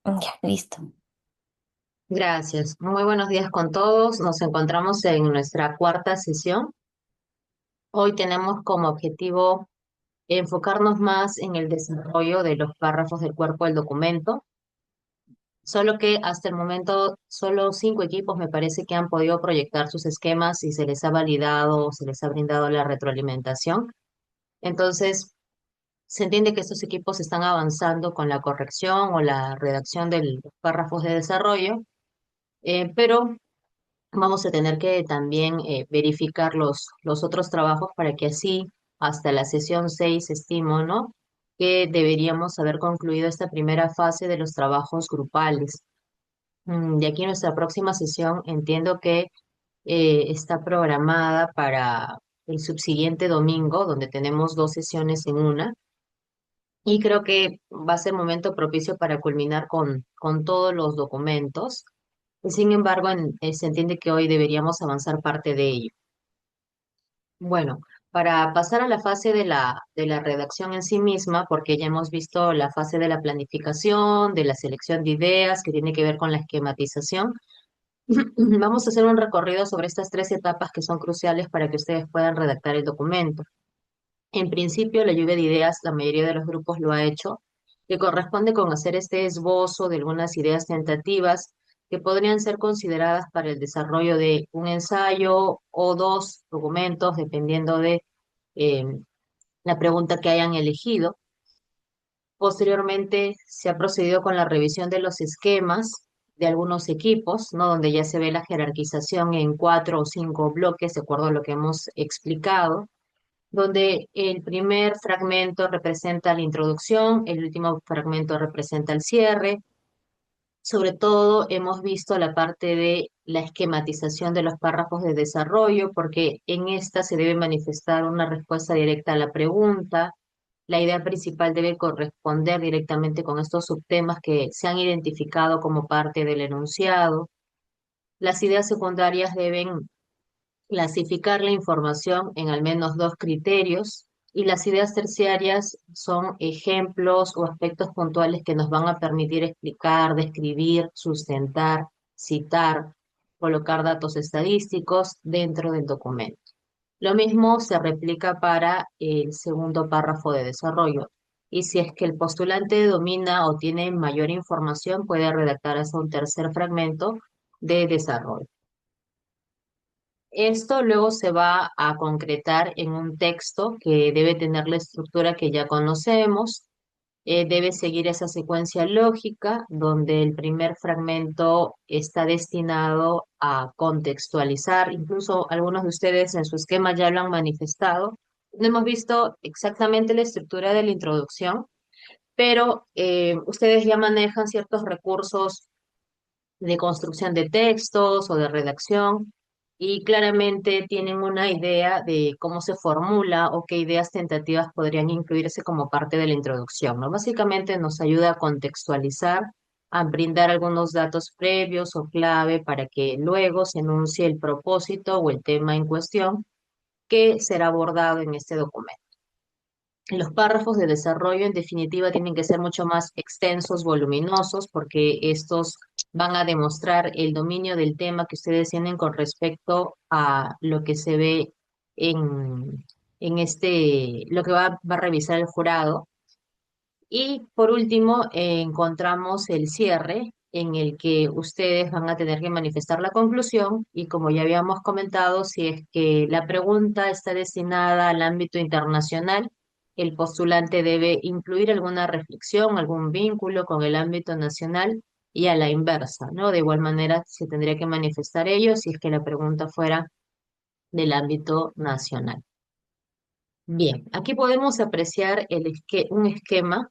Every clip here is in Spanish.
Ya, listo. Gracias. Muy buenos días con todos. Nos encontramos en nuestra cuarta sesión. Hoy tenemos como objetivo enfocarnos más en el desarrollo de los párrafos del cuerpo del documento, solo que hasta el momento solo 5 equipos me parece que han podido proyectar sus esquemas y se les ha validado o se les ha brindado la retroalimentación. Entonces, se entiende que estos equipos están avanzando con la corrección o la redacción de los párrafos de desarrollo, pero vamos a tener que también verificar los otros trabajos para que así, hasta la sesión 6 estimo, ¿no? Que deberíamos haber concluido esta primera fase de los trabajos grupales. De aquí nuestra próxima sesión entiendo que está programada para el subsiguiente domingo, donde tenemos 2 sesiones en una. Y creo que va a ser momento propicio para culminar con todos los documentos. Sin embargo, se entiende que hoy deberíamos avanzar parte de ello. Bueno, para pasar a la fase de la redacción en sí misma, porque ya hemos visto la fase de la planificación, de la selección de ideas, que tiene que ver con la esquematización, vamos a hacer un recorrido sobre estas 3 etapas que son cruciales para que ustedes puedan redactar el documento. En principio, la lluvia de ideas, la mayoría de los grupos lo ha hecho, que corresponde con hacer este esbozo de algunas ideas tentativas que podrían ser consideradas para el desarrollo de un ensayo o 2 documentos, dependiendo de eh, la pregunta que hayan elegido. Posteriormente, se ha procedido con la revisión de los esquemas de algunos equipos, ¿no? Donde ya se ve la jerarquización en 4 o 5 bloques, de acuerdo a lo que hemos explicado, donde el primer fragmento representa la introducción, el último fragmento representa el cierre. Sobre todo hemos visto la parte de la esquematización de los párrafos de desarrollo, porque en esta se debe manifestar una respuesta directa a la pregunta. La idea principal debe corresponder directamente con estos subtemas que se han identificado como parte del enunciado. Las ideas secundarias deben clasificar la información en al menos 2 criterios, y las ideas terciarias son ejemplos o aspectos puntuales que nos van a permitir explicar, describir, sustentar, citar, colocar datos estadísticos dentro del documento. Lo mismo se replica para el segundo párrafo de desarrollo. Y si es que el postulante domina o tiene mayor información, puede redactar hasta un tercer fragmento de desarrollo. Esto luego se va a concretar en un texto que debe tener la estructura que ya conocemos. Debe seguir esa secuencia lógica donde el primer fragmento está destinado a contextualizar. Incluso algunos de ustedes en su esquema ya lo han manifestado. No hemos visto exactamente la estructura de la introducción, pero ustedes ya manejan ciertos recursos de construcción de textos o de redacción, y claramente tienen una idea de cómo se formula o qué ideas tentativas podrían incluirse como parte de la introducción, ¿no? Básicamente nos ayuda a contextualizar, a brindar algunos datos previos o clave para que luego se enuncie el propósito o el tema en cuestión que será abordado en este documento. Los párrafos de desarrollo, en definitiva, tienen que ser mucho más extensos, voluminosos, porque estos van a demostrar el dominio del tema que ustedes tienen con respecto a lo que se ve lo que va a revisar el jurado. Y por último, encontramos el cierre en el que ustedes van a tener que manifestar la conclusión, y como ya habíamos comentado, si es que la pregunta está destinada al ámbito internacional, el postulante debe incluir alguna reflexión, algún vínculo con el ámbito nacional, y a la inversa, ¿no? De igual manera se tendría que manifestar ello si es que la pregunta fuera del ámbito nacional. Bien, aquí podemos apreciar un esquema.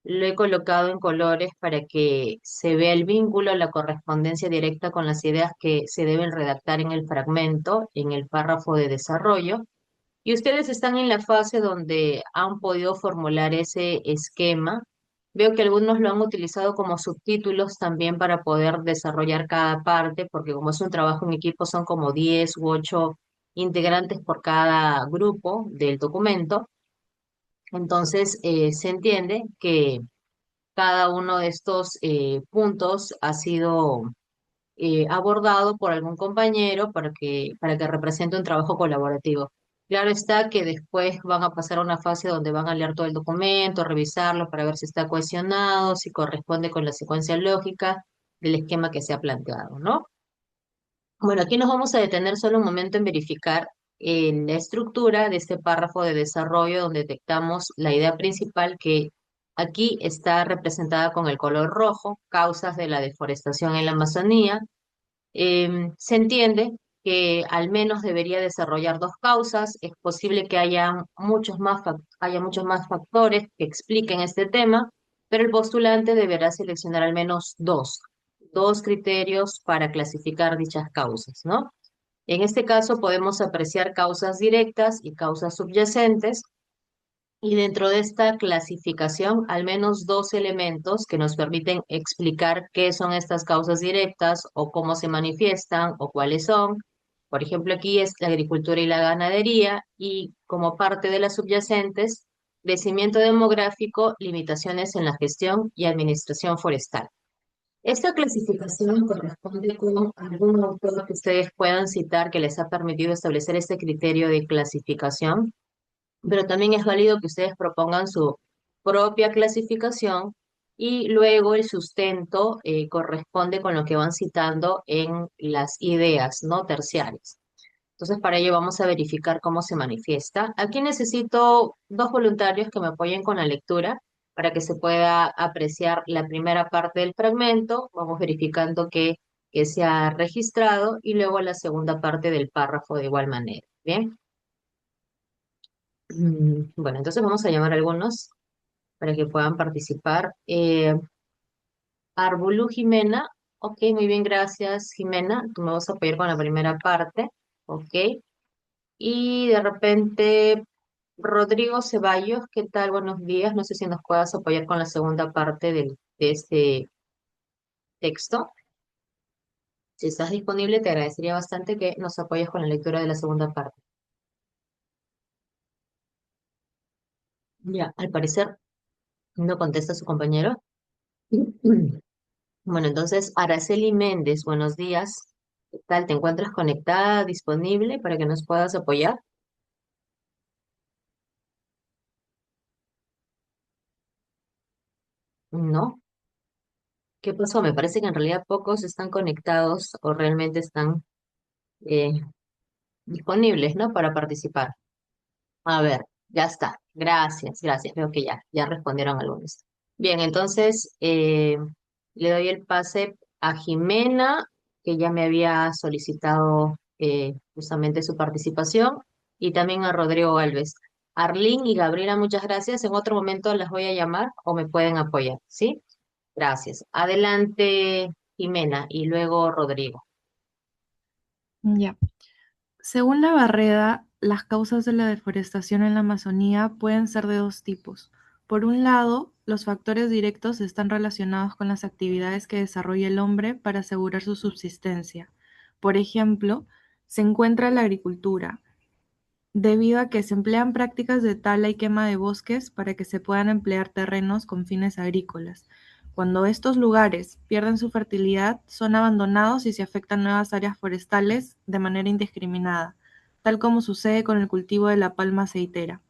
Lo he colocado en colores para que se vea el vínculo, la correspondencia directa con las ideas que se deben redactar en el fragmento, en el párrafo de desarrollo. Y ustedes están en la fase donde han podido formular ese esquema. Veo que algunos lo han utilizado como subtítulos también para poder desarrollar cada parte, porque como es un trabajo en equipo, son como 10 u 8 integrantes por cada grupo del documento. Entonces, se entiende que cada uno de estos puntos ha sido abordado por algún compañero para que represente un trabajo colaborativo. Claro está que después van a pasar a una fase donde van a leer todo el documento, revisarlo para ver si está cohesionado, si corresponde con la secuencia lógica del esquema que se ha planteado, ¿no? Bueno, aquí nos vamos a detener solo un momento en verificar la estructura de este párrafo de desarrollo donde detectamos la idea principal que aquí está representada con el color rojo, causas de la deforestación en la Amazonía. Se entiende que al menos debería desarrollar dos causas. Es posible que haya muchos más factores que expliquen este tema, pero el postulante deberá seleccionar al menos dos criterios para clasificar dichas causas, ¿no? En este caso podemos apreciar causas directas y causas subyacentes, y dentro de esta clasificación, al menos dos elementos que nos permiten explicar qué son estas causas directas o cómo se manifiestan o cuáles son. Por ejemplo, aquí es la agricultura y la ganadería, y como parte de las subyacentes, crecimiento demográfico, limitaciones en la gestión y administración forestal. Esta clasificación corresponde con algún autor que ustedes puedan citar que les ha permitido establecer este criterio de clasificación, pero también es válido que ustedes propongan su propia clasificación y luego el sustento corresponde con lo que van citando en las ideas, ¿no? Terciarias. Entonces, para ello vamos a verificar cómo se manifiesta. Aquí necesito dos voluntarios que me apoyen con la lectura para que se pueda apreciar la primera parte del fragmento. Vamos verificando que se ha registrado y luego la segunda parte del párrafo de igual manera. Bien. Bueno, entonces vamos a llamar a algunos para que puedan participar. Arbulú Jimena, ok, muy bien, gracias Jimena. Tú me vas a apoyar con la primera parte, ok. Y de repente, Rodrigo Ceballos, ¿qué tal? Buenos días. No sé si nos puedas apoyar con la segunda parte de este texto. Si estás disponible, te agradecería bastante que nos apoyes con la lectura de la segunda parte. Ya, al parecer no contesta su compañero. Bueno, entonces, Araceli Méndez, buenos días. ¿Qué tal? ¿Te encuentras conectada, disponible para que nos puedas apoyar? ¿No? ¿Qué pasó? Me parece que en realidad pocos están conectados o realmente están eh, disponibles, ¿no? Para participar. A ver, ya está. Gracias, gracias. Veo que ya respondieron algunos. Bien, entonces le doy el pase a Jimena, que ya me había solicitado justamente su participación, y también a Rodrigo Alves. Arlín y Gabriela, muchas gracias. En otro momento las voy a llamar o me pueden apoyar, ¿sí? Gracias. Adelante, Jimena, y luego Rodrigo. Ya. Según la Barreda, las causas de la deforestación en la Amazonía pueden ser de dos tipos. Por un lado, los factores directos están relacionados con las actividades que desarrolla el hombre para asegurar su subsistencia. Por ejemplo, se encuentra la agricultura, debido a que se emplean prácticas de tala y quema de bosques para que se puedan emplear terrenos con fines agrícolas. Cuando estos lugares pierden su fertilidad, son abandonados y se afectan nuevas áreas forestales de manera indiscriminada, tal como sucede con el cultivo de la palma aceitera.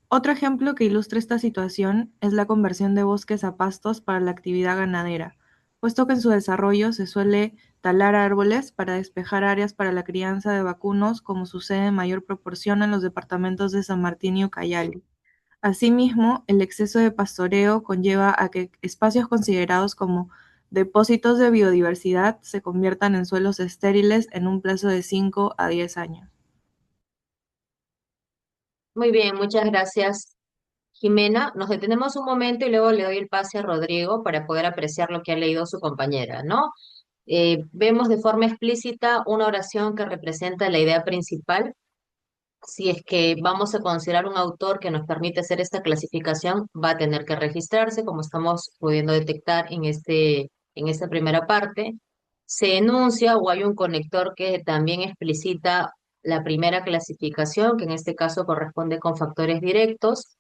Otro ejemplo que ilustra esta situación es la conversión de bosques a pastos para la actividad ganadera, puesto que en su desarrollo se suele talar árboles para despejar áreas para la crianza de vacunos, como sucede en mayor proporción en los departamentos de San Martín y Ucayali. Asimismo, el exceso de pastoreo conlleva a que espacios considerados como depósitos de biodiversidad se conviertan en suelos estériles en un plazo de 5 a 10 años. Muy bien, muchas gracias, Jimena. Nos detenemos un momento y luego le doy el pase a Rodrigo para poder apreciar lo que ha leído su compañera, ¿no? Vemos de forma explícita una oración que representa la idea principal. Si es que vamos a considerar un autor que nos permite hacer esta clasificación, va a tener que registrarse, como estamos pudiendo detectar en esta primera parte. Se enuncia o hay un conector que también explicita la primera clasificación, que en este caso corresponde con factores directos.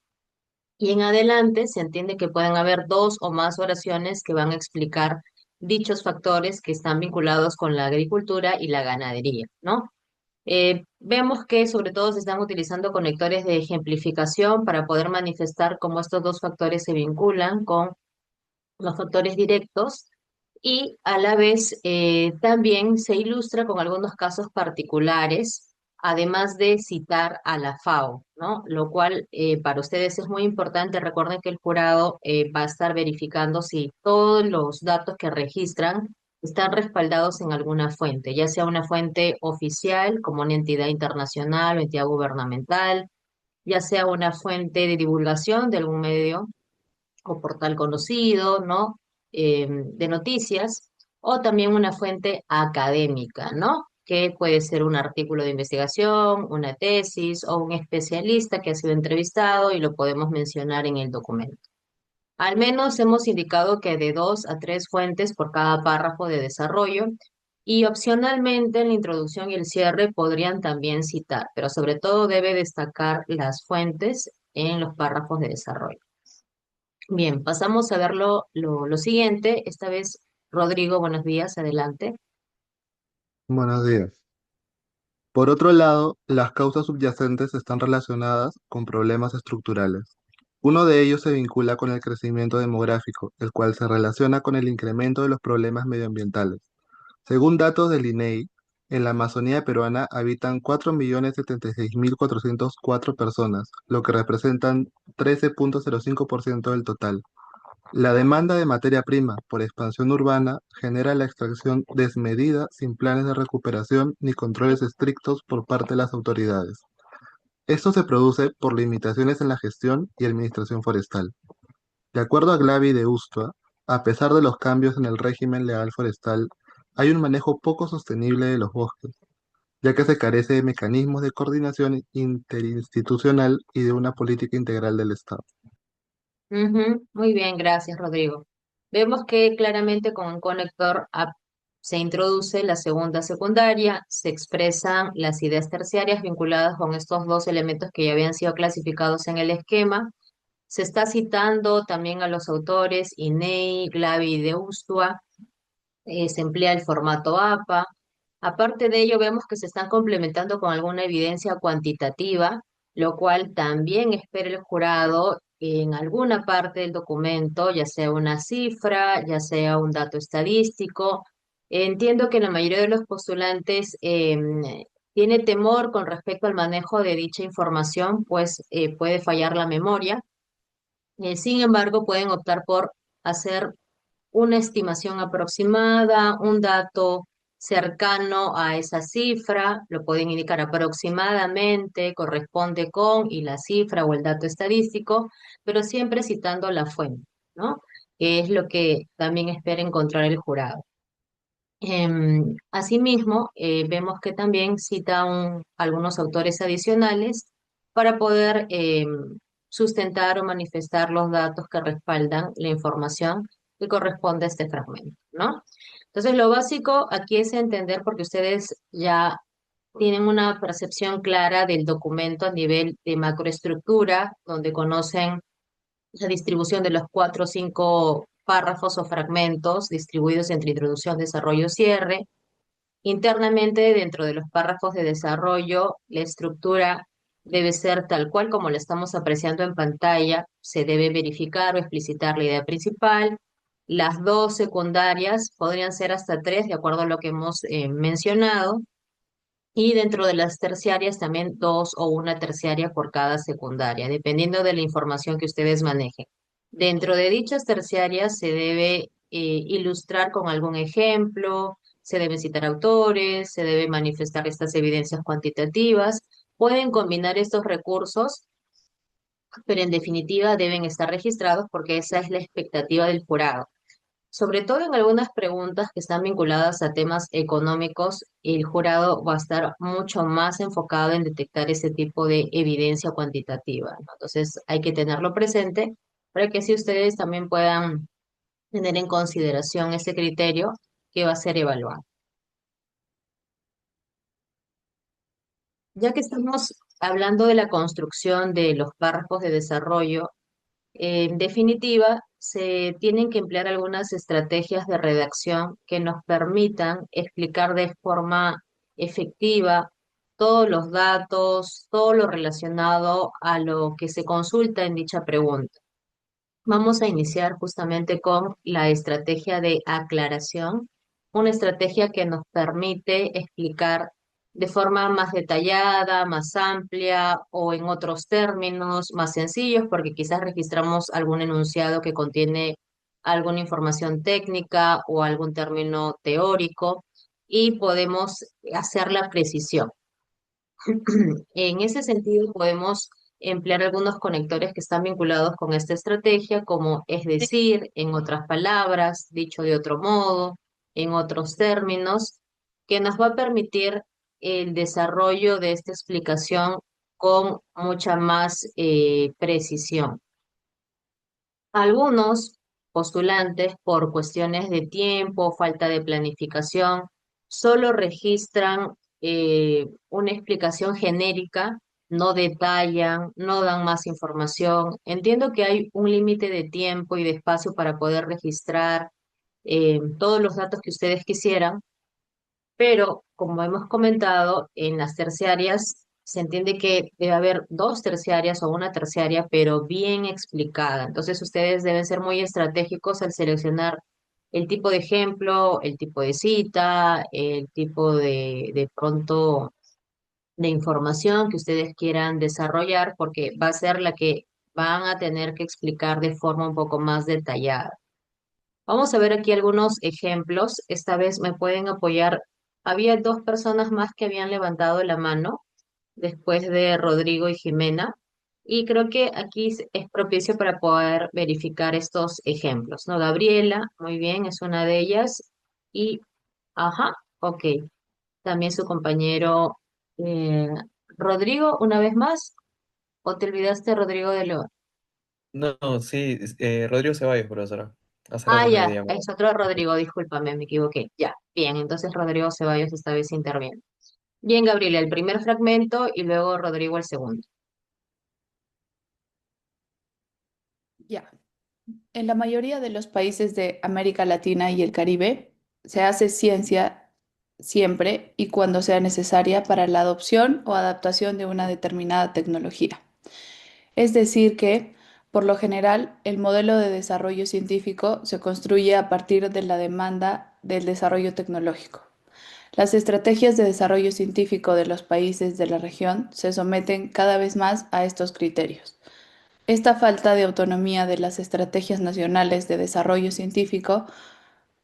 Y en adelante se entiende que pueden haber dos o más oraciones que van a explicar dichos factores que están vinculados con la agricultura y la ganadería, ¿no? Vemos que sobre todo se están utilizando conectores de ejemplificación para poder manifestar cómo estos dos factores se vinculan con los factores directos y a la vez también se ilustra con algunos casos particulares, además de citar a la FAO, ¿no? Lo cual para ustedes es muy importante. Recuerden que el jurado va a estar verificando si todos los datos que registran están respaldados en alguna fuente, ya sea una fuente oficial como una entidad internacional o entidad gubernamental, ya sea una fuente de divulgación de algún medio o portal conocido, ¿no? De noticias, o también una fuente académica, ¿no? Que puede ser un artículo de investigación, una tesis o un especialista que ha sido entrevistado y lo podemos mencionar en el documento. Al menos hemos indicado que de dos a tres fuentes por cada párrafo de desarrollo y opcionalmente en la introducción y el cierre podrían también citar, pero sobre todo debe destacar las fuentes en los párrafos de desarrollo. Bien, pasamos a ver lo siguiente. Esta vez, Rodrigo, buenos días, adelante. Buenos días. Por otro lado, las causas subyacentes están relacionadas con problemas estructurales. Uno de ellos se vincula con el crecimiento demográfico, el cual se relaciona con el incremento de los problemas medioambientales. Según datos del INEI, en la Amazonía peruana habitan 4.076.404 personas, lo que representan 13.05% del total. La demanda de materia prima por expansión urbana genera la extracción desmedida sin planes de recuperación ni controles estrictos por parte de las autoridades. Esto se produce por limitaciones en la gestión y administración forestal. De acuerdo a Glavi de Ustua, a pesar de los cambios en el régimen legal forestal, hay un manejo poco sostenible de los bosques, ya que se carece de mecanismos de coordinación interinstitucional y de una política integral del Estado. Ujú, muy bien, gracias, Rodrigo. Vemos que claramente con un conector se introduce la segunda secundaria, se expresan las ideas terciarias vinculadas con estos dos elementos que ya habían sido clasificados en el esquema. Se está citando también a los autores INEI, Glavi y de Ustua. Se emplea el formato APA. Aparte de ello, vemos que se están complementando con alguna evidencia cuantitativa, lo cual también espera el jurado en alguna parte del documento, ya sea una cifra, ya sea un dato estadístico. Entiendo que la mayoría de los postulantes tiene temor con respecto al manejo de dicha información, pues puede fallar la memoria. Sin embargo, pueden optar por hacer una estimación aproximada, un dato cercano a esa cifra, lo pueden indicar aproximadamente, corresponde con, y la cifra o el dato estadístico, pero siempre citando la fuente, ¿no? Que es lo que también espera encontrar el jurado. Asimismo, vemos que también cita algunos autores adicionales para poder sustentar o manifestar los datos que respaldan la información que corresponde a este fragmento, ¿no? Entonces, lo básico aquí es entender, porque ustedes ya tienen una percepción clara del documento a nivel de macroestructura, donde conocen la distribución de los cuatro o cinco párrafos o fragmentos distribuidos entre introducción, desarrollo, cierre. Internamente, dentro de los párrafos de desarrollo, la estructura debe ser tal cual como la estamos apreciando en pantalla. Se debe verificar o explicitar la idea principal. Las dos secundarias podrían ser hasta tres, de acuerdo a lo que hemos mencionado. Y dentro de las terciarias también dos o una terciaria por cada secundaria, dependiendo de la información que ustedes manejen. Dentro de dichas terciarias se debe ilustrar con algún ejemplo, se deben citar autores, se debe manifestar estas evidencias cuantitativas. Pueden combinar estos recursos, pero en definitiva deben estar registrados porque esa es la expectativa del jurado. Sobre todo en algunas preguntas que están vinculadas a temas económicos, el jurado va a estar mucho más enfocado en detectar ese tipo de evidencia cuantitativa, ¿no? Entonces hay que tenerlo presente para que así ustedes también puedan tener en consideración ese criterio que va a ser evaluado. Ya que estamos hablando de la construcción de los párrafos de desarrollo, En definitiva, se tienen que emplear algunas estrategias de redacción que nos permitan explicar de forma efectiva todos los datos, todo lo relacionado a lo que se consulta en dicha pregunta. Vamos a iniciar justamente con la estrategia de aclaración, una estrategia que nos permite explicar de forma más detallada, más amplia o en otros términos más sencillos, porque quizás registramos algún enunciado que contiene alguna información técnica o algún término teórico y podemos hacer la precisión. En ese sentido, podemos emplear algunos conectores que están vinculados con esta estrategia, como es decir, en otras palabras, dicho de otro modo, en otros términos, que nos va a permitir el desarrollo de esta explicación con mucha más precisión. Algunos postulantes, por cuestiones de tiempo, falta de planificación, solo registran una explicación genérica, no detallan, no dan más información. Entiendo que hay un límite de tiempo y de espacio para poder registrar todos los datos que ustedes quisieran, pero como hemos comentado, en las terciarias se entiende que debe haber dos terciarias o una terciaria, pero bien explicada. Entonces ustedes deben ser muy estratégicos al seleccionar el tipo de ejemplo, el tipo de cita, el tipo de pronto de información que ustedes quieran desarrollar, porque va a ser la que van a tener que explicar de forma un poco más detallada. Vamos a ver aquí algunos ejemplos. Esta vez me pueden apoyar. Había dos personas más que habían levantado la mano después de Rodrigo y Jimena. Y creo que aquí es propicio para poder verificar estos ejemplos, ¿no? Gabriela, muy bien, es una de ellas. Y, ajá, ok. También su compañero eh, Rodrigo, una vez más. ¿O te olvidaste, Rodrigo de León? No, no, sí, Rodrigo Ceballos, profesora. Hace Ah, rato me ya, llamó. es otro Rodrigo, discúlpame, me equivoqué. Ya, bien, entonces Rodrigo Ceballos esta vez interviene. Bien, Gabriela, el primer fragmento y luego Rodrigo el segundo. Ya. En la mayoría de los países de América Latina y el Caribe se hace ciencia siempre y cuando sea necesaria para la adopción o adaptación de una determinada tecnología. Es decir, que, por lo general, el modelo de desarrollo científico se construye a partir de la demanda del desarrollo tecnológico. Las estrategias de desarrollo científico de los países de la región se someten cada vez más a estos criterios. Esta falta de autonomía de las estrategias nacionales de desarrollo científico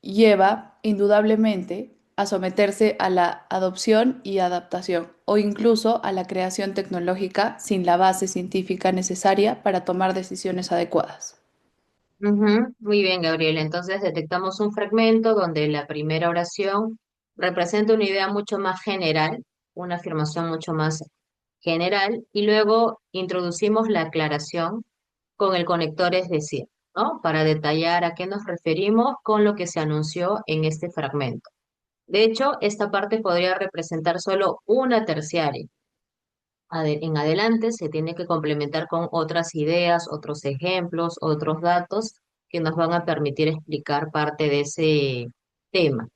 lleva, indudablemente, a someterse a la adopción y adaptación, o incluso a la creación tecnológica sin la base científica necesaria para tomar decisiones adecuadas. Ujú, muy bien, Gabriela. Entonces detectamos un fragmento donde la primera oración representa una idea mucho más general, una afirmación mucho más general, y luego introducimos la aclaración con el conector es decir, ¿no? Para detallar a qué nos referimos con lo que se anunció en este fragmento. De hecho, esta parte podría representar solo una terciaria. En adelante se tiene que complementar con otras ideas, otros ejemplos, otros datos que nos van a permitir explicar parte de ese tema.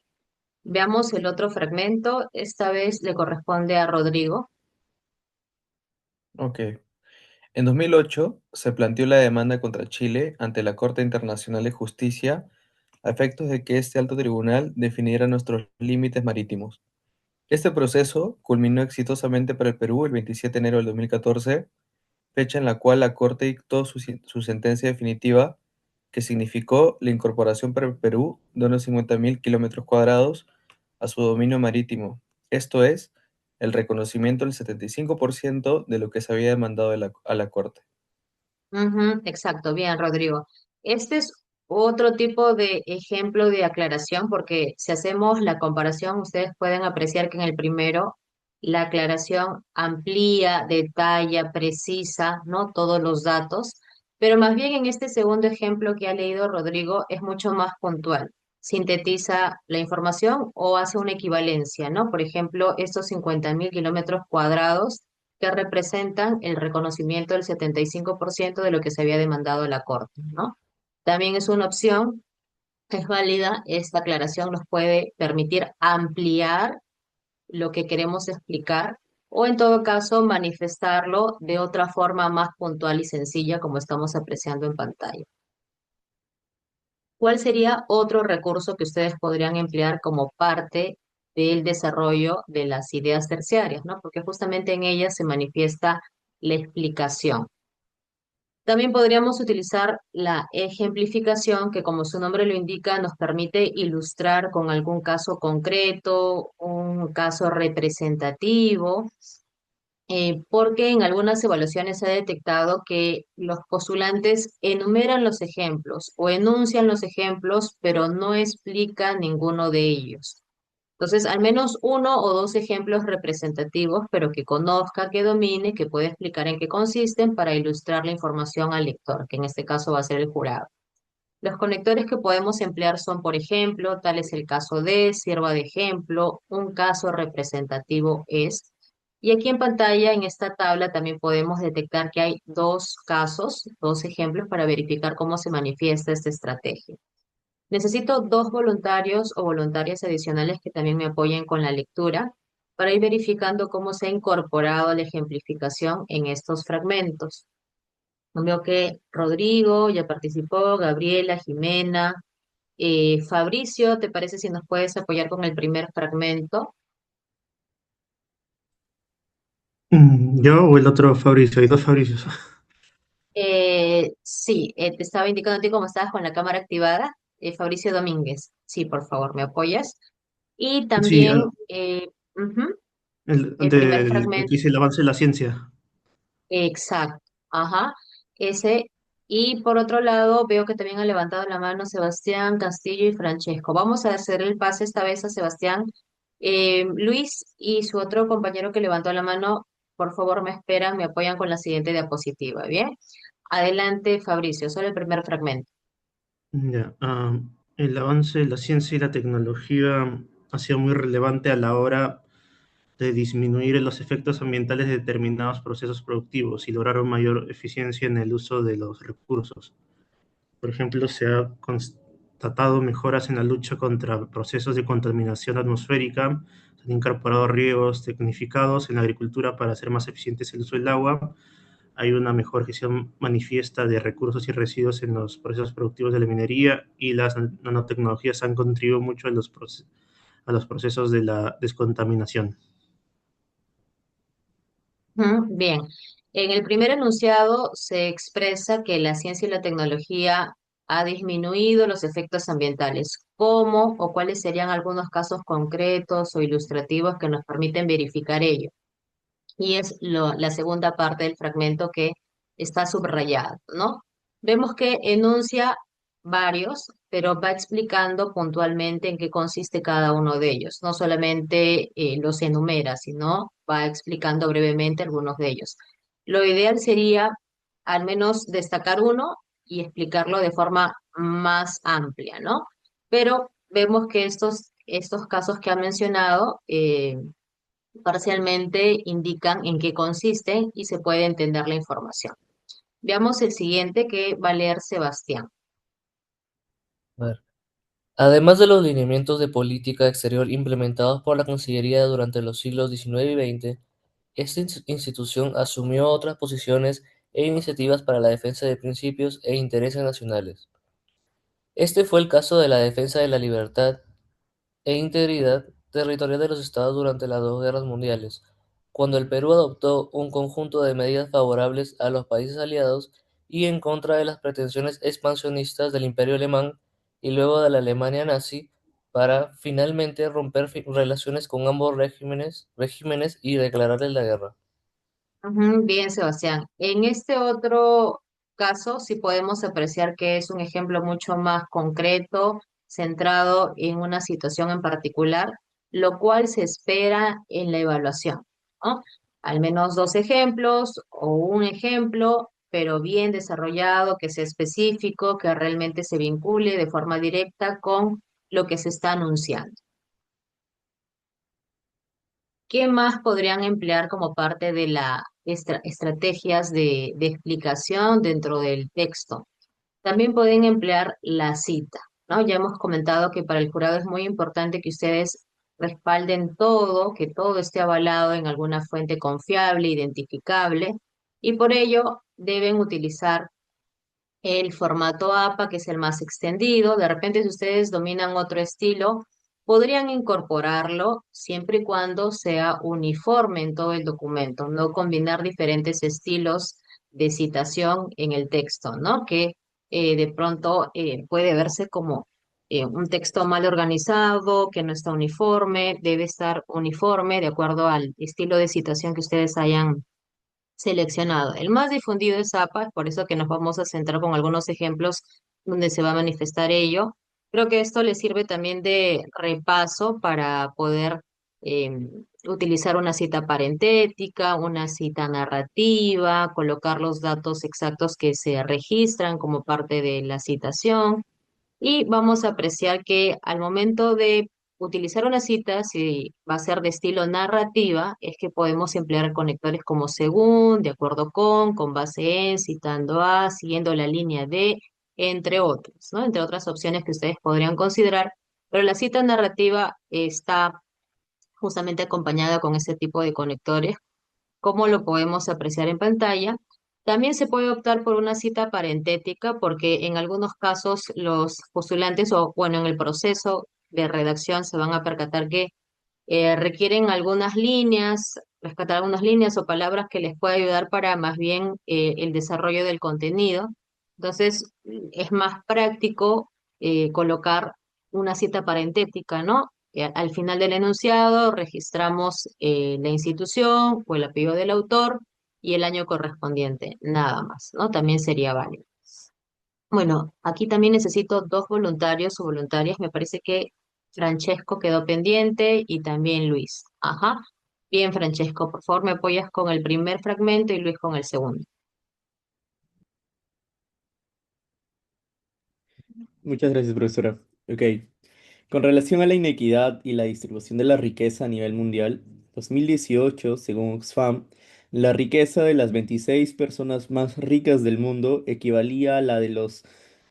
Veamos el otro fragmento. Esta vez le corresponde a Rodrigo. Ok. En 2008 se planteó la demanda contra Chile ante la Corte Internacional de Justicia a efectos de que este alto tribunal definiera nuestros límites marítimos. Este proceso culminó exitosamente para el Perú el 27 de enero del 2014, fecha en la cual la Corte dictó su sentencia definitiva, que significó la incorporación para el Perú de unos 50.000 kilómetros cuadrados a su dominio marítimo, esto es, el reconocimiento del 75% de lo que se había demandado a la Corte. Ujú, exacto, bien, Rodrigo. Este es otro tipo de ejemplo de aclaración, porque si hacemos la comparación, ustedes pueden apreciar que en el primero la aclaración amplía, detalla, precisa, ¿no? Todos los datos, pero más bien en este segundo ejemplo que ha leído Rodrigo es mucho más puntual. Sintetiza la información o hace una equivalencia, ¿no? Por ejemplo, estos 50.000 kilómetros cuadrados que representan el reconocimiento del 75% de lo que se había demandado a la Corte, ¿no? También es una opción, es válida, esta aclaración nos puede permitir ampliar lo que queremos explicar o en todo caso manifestarlo de otra forma más puntual y sencilla como estamos apreciando en pantalla. ¿Cuál sería otro recurso que ustedes podrían emplear como parte del desarrollo de las ideas terciarias, ¿no? Porque justamente en ellas se manifiesta la explicación. También podríamos utilizar la ejemplificación, que como su nombre lo indica, nos permite ilustrar con algún caso concreto, un caso representativo, porque en algunas evaluaciones se ha detectado que los postulantes enumeran los ejemplos o enuncian los ejemplos, pero no explican ninguno de ellos. Entonces, al menos uno o dos ejemplos representativos, pero que conozca, que domine, que pueda explicar en qué consisten para ilustrar la información al lector, que en este caso va a ser el jurado. Los conectores que podemos emplear son, por ejemplo, tal es el caso de, sirva de ejemplo, un caso representativo es. Y aquí en pantalla, en esta tabla, también podemos detectar que hay dos casos, dos ejemplos para verificar cómo se manifiesta esta estrategia. Necesito dos voluntarios o voluntarias adicionales que también me apoyen con la lectura para ir verificando cómo se ha incorporado la ejemplificación en estos fragmentos. Veo que Rodrigo ya participó, Gabriela, Jimena, Fabricio, ¿te parece si nos puedes apoyar con el primer fragmento? ¿Yo o el otro Fabricio? Hay dos Fabricios. Sí, te estaba indicando a ti cómo estabas con la cámara activada. Fabricio Domínguez, sí, por favor, ¿me apoyas? Y Sí, también ujú, el primer el que fragmento. dice el avance de la ciencia. Exacto, ajá, ese. Y por otro lado, veo que también han levantado la mano Sebastián, Castillo y Francesco. Vamos a hacer el pase esta vez a Sebastián. Luis y su otro compañero que levantó la mano, por favor me esperan, me apoyan con la siguiente diapositiva, ¿bien? Adelante, Fabricio, solo el primer fragmento. Ya, el avance de la ciencia y la tecnología ha sido muy relevante a la hora de disminuir los efectos ambientales de determinados procesos productivos y lograr una mayor eficiencia en el uso de los recursos. Por ejemplo, se ha constatado mejoras en la lucha contra procesos de contaminación atmosférica, se han incorporado riegos tecnificados en la agricultura para hacer más eficientes el uso del agua, hay una mejor gestión manifiesta de recursos y residuos en los procesos productivos de la minería y las nanotecnologías han contribuido mucho a los procesos de la descontaminación. Bien, en el primer enunciado se expresa que la ciencia y la tecnología ha disminuido los efectos ambientales. ¿Cómo o cuáles serían algunos casos concretos o ilustrativos que nos permiten verificar ello? Y es la segunda parte del fragmento que está subrayado, ¿no? Vemos que enuncia varios, pero va explicando puntualmente en qué consiste cada uno de ellos. No solamente los enumera, sino va explicando brevemente algunos de ellos. Lo ideal sería al menos destacar uno y explicarlo de forma más amplia, ¿no? Pero vemos que estos casos que ha mencionado, parcialmente indican en qué consisten y se puede entender la información. Veamos el siguiente que va a leer Sebastián. A ver. Además de los lineamientos de política exterior implementados por la Cancillería durante los siglos XIX y XX, esta institución asumió otras posiciones e iniciativas para la defensa de principios e intereses nacionales. Este fue el caso de la defensa de la libertad e integridad territorial de los estados durante las dos guerras mundiales, cuando el Perú adoptó un conjunto de medidas favorables a los países aliados y en contra de las pretensiones expansionistas del Imperio alemán y luego de la Alemania nazi, para finalmente romper relaciones con ambos regímenes y declararles la guerra. Bien, Sebastián. En este otro caso, sí podemos apreciar que es un ejemplo mucho más concreto, centrado en una situación en particular, lo cual se espera en la evaluación, ¿no? Al menos dos ejemplos o un ejemplo, pero bien desarrollado, que sea específico, que realmente se vincule de forma directa con lo que se está anunciando. ¿Qué más podrían emplear como parte de la estrategias de explicación dentro del texto. También pueden emplear la cita, ¿no? Ya hemos comentado que para el jurado es muy importante que ustedes respalden todo, que todo esté avalado en alguna fuente confiable, identificable, y por ello deben utilizar el formato APA, que es el más extendido. De repente, si ustedes dominan otro estilo, podrían incorporarlo siempre y cuando sea uniforme en todo el documento, no combinar diferentes estilos de citación en el texto, ¿no? Que de pronto puede verse como un texto mal organizado, que no está uniforme, debe estar uniforme de acuerdo al estilo de citación que ustedes hayan seleccionado. El más difundido es APA, por eso que nos vamos a centrar con algunos ejemplos donde se va a manifestar ello. Creo que esto le sirve también de repaso para poder utilizar una cita parentética, una cita narrativa, colocar los datos exactos que se registran como parte de la citación. Y vamos a apreciar que al momento de utilizar una cita, si va a ser de estilo narrativa, es que podemos emplear conectores como según, de acuerdo con base en, citando a, siguiendo la línea de, entre otros, ¿no? Entre otras opciones que ustedes podrían considerar, pero la cita narrativa está justamente acompañada con ese tipo de conectores, como lo podemos apreciar en pantalla. También se puede optar por una cita parentética porque en algunos casos los postulantes o bueno, en el proceso de redacción se van a percatar que requieren algunas líneas, rescatar algunas líneas o palabras que les pueda ayudar para más bien el desarrollo del contenido. Entonces, es más práctico colocar una cita parentética, ¿no? Al final del enunciado registramos la institución o el apellido del autor y el año correspondiente, nada más, ¿no? También sería válido. Bueno, aquí también necesito dos voluntarios o voluntarias. Me parece que Francesco quedó pendiente y también Luis. Ajá. Bien, Francesco, por favor me apoyas con el primer fragmento y Luis con el segundo. Muchas gracias, profesora. Ok. Con relación a la inequidad y la distribución de la riqueza a nivel mundial, 2018, según Oxfam, la riqueza de las 26 personas más ricas del mundo equivalía a la de los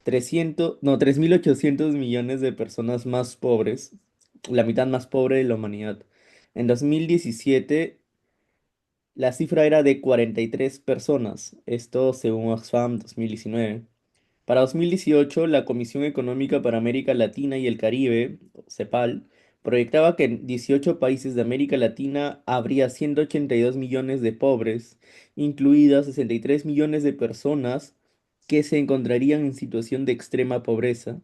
3.800 millones de personas más pobres, la mitad más pobre de la humanidad. En 2017, la cifra era de 43 personas, esto según Oxfam 2019. Para 2018, la Comisión Económica para América Latina y el Caribe, CEPAL, proyectaba que en 18 países de América Latina habría 182 millones de pobres, incluidas 63 millones de personas que se encontrarían en situación de extrema pobreza,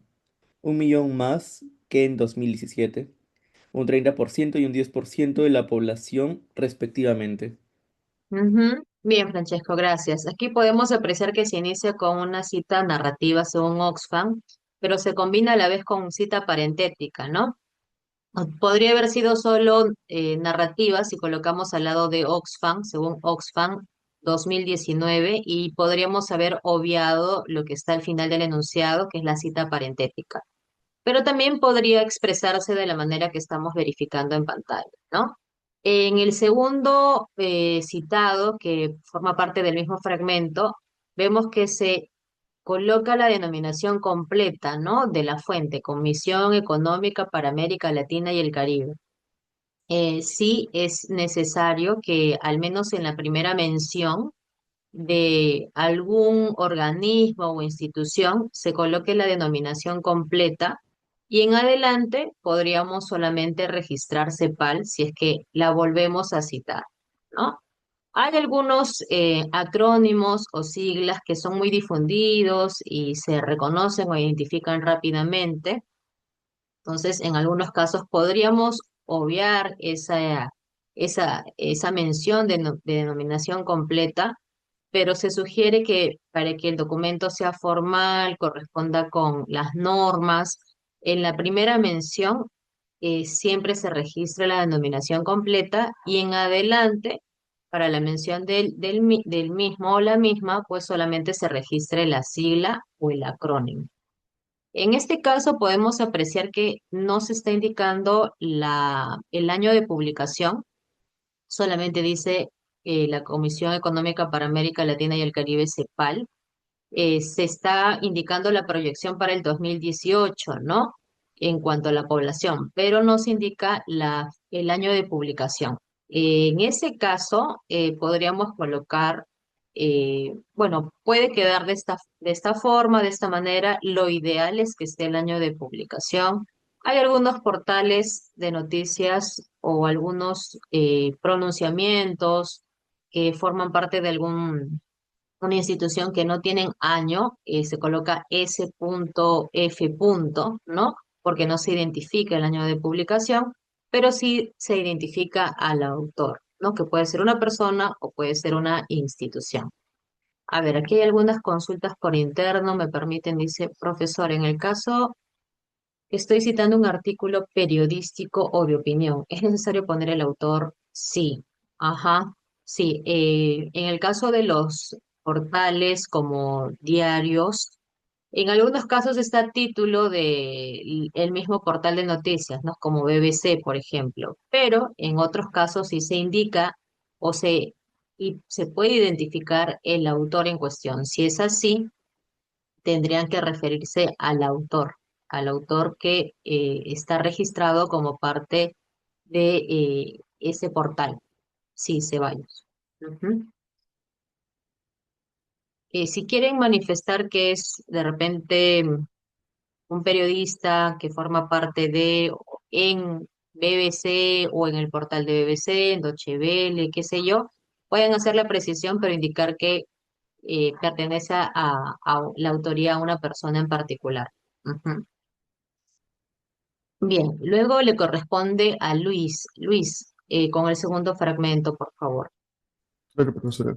un millón más que en 2017, un 30% y un 10% de la población respectivamente. Ujú. Bien, Francesco, gracias. Aquí podemos apreciar que se inicia con una cita narrativa según Oxfam, pero se combina a la vez con cita parentética, ¿no? Podría haber sido solo narrativa si colocamos al lado de Oxfam, según Oxfam 2019, y podríamos haber obviado lo que está al final del enunciado, que es la cita parentética. Pero también podría expresarse de la manera que estamos verificando en pantalla, ¿no? En el segundo citado, que forma parte del mismo fragmento, vemos que se coloca la denominación completa, ¿no? De la fuente, Comisión Económica para América Latina y el Caribe. Sí es necesario que al menos en la primera mención de algún organismo o institución se coloque la denominación completa y en adelante podríamos solamente registrar CEPAL si es que la volvemos a citar, ¿no? Hay algunos acrónimos o siglas que son muy difundidos y se reconocen o identifican rápidamente. Entonces, en algunos casos podríamos obviar esa mención de denominación completa, pero se sugiere que para que el documento sea formal, corresponda con las normas, en la primera mención siempre se registra la denominación completa y en adelante, para la mención del mismo o la misma, pues solamente se registre la sigla o el acrónimo. En este caso podemos apreciar que no se está indicando el año de publicación, solamente dice la Comisión Económica para América Latina y el Caribe, CEPAL, se está indicando la proyección para el 2018, ¿no? En cuanto a la población, pero no se indica el año de publicación. En ese caso, podríamos colocar, bueno, puede quedar de esta forma, de esta manera. Lo ideal es que esté el año de publicación. Hay algunos portales de noticias o algunos pronunciamientos que forman parte de una institución que no tienen año, se coloca S.F. ¿no? Porque no se identifica el año de publicación, pero sí se identifica al autor, ¿no? Que puede ser una persona o puede ser una institución. A ver, aquí hay algunas consultas por interno, me permiten, dice profesor, en el caso que estoy citando un artículo periodístico o de opinión, ¿es necesario poner el autor? Sí, ajá, sí. En el caso de los portales como diarios, en algunos casos está a título de el mismo portal de noticias, ¿no? Como BBC, por ejemplo, pero en otros casos sí se indica o y se puede identificar el autor en cuestión. Si es así, tendrían que referirse al autor que está registrado como parte de ese portal. Sí, Ceballos. Ujú. Si quieren manifestar que es de repente un periodista que forma parte de en BBC o en el portal de BBC, en Deutsche Welle, qué sé yo, pueden hacer la precisión, pero indicar que pertenece a la autoría a una persona en particular. Ujú. Bien, luego le corresponde a Luis. Luis, con el segundo fragmento, por favor. Claro, profesora.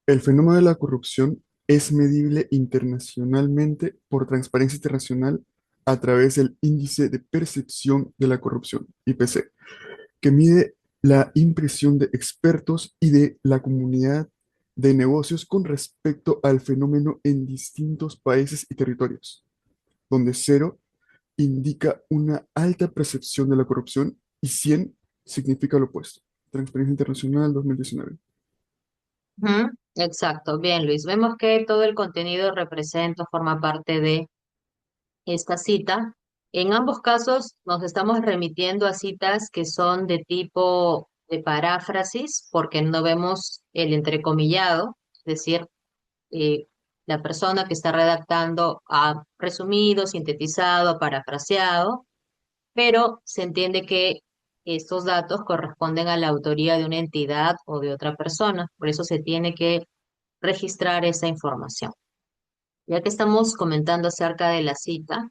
El fenómeno de la corrupción es medible internacionalmente por Transparencia Internacional a través del Índice de Percepción de la Corrupción, IPC, que mide la impresión de expertos y de la comunidad de negocios con respecto al fenómeno en distintos países y territorios, donde 0 indica una alta percepción de la corrupción y 100 significa lo opuesto. Transparencia Internacional 2019. Ujú. Exacto, bien, Luis. Vemos que todo el contenido representa, forma parte de esta cita. En ambos casos nos estamos remitiendo a citas que son de tipo de paráfrasis, porque no vemos el entrecomillado, es decir, eh, la persona que está redactando ha resumido, sintetizado, parafraseado, pero se entiende que estos datos corresponden a la autoría de una entidad o de otra persona, por eso se tiene que registrar esa información. Ya que estamos comentando acerca de la cita,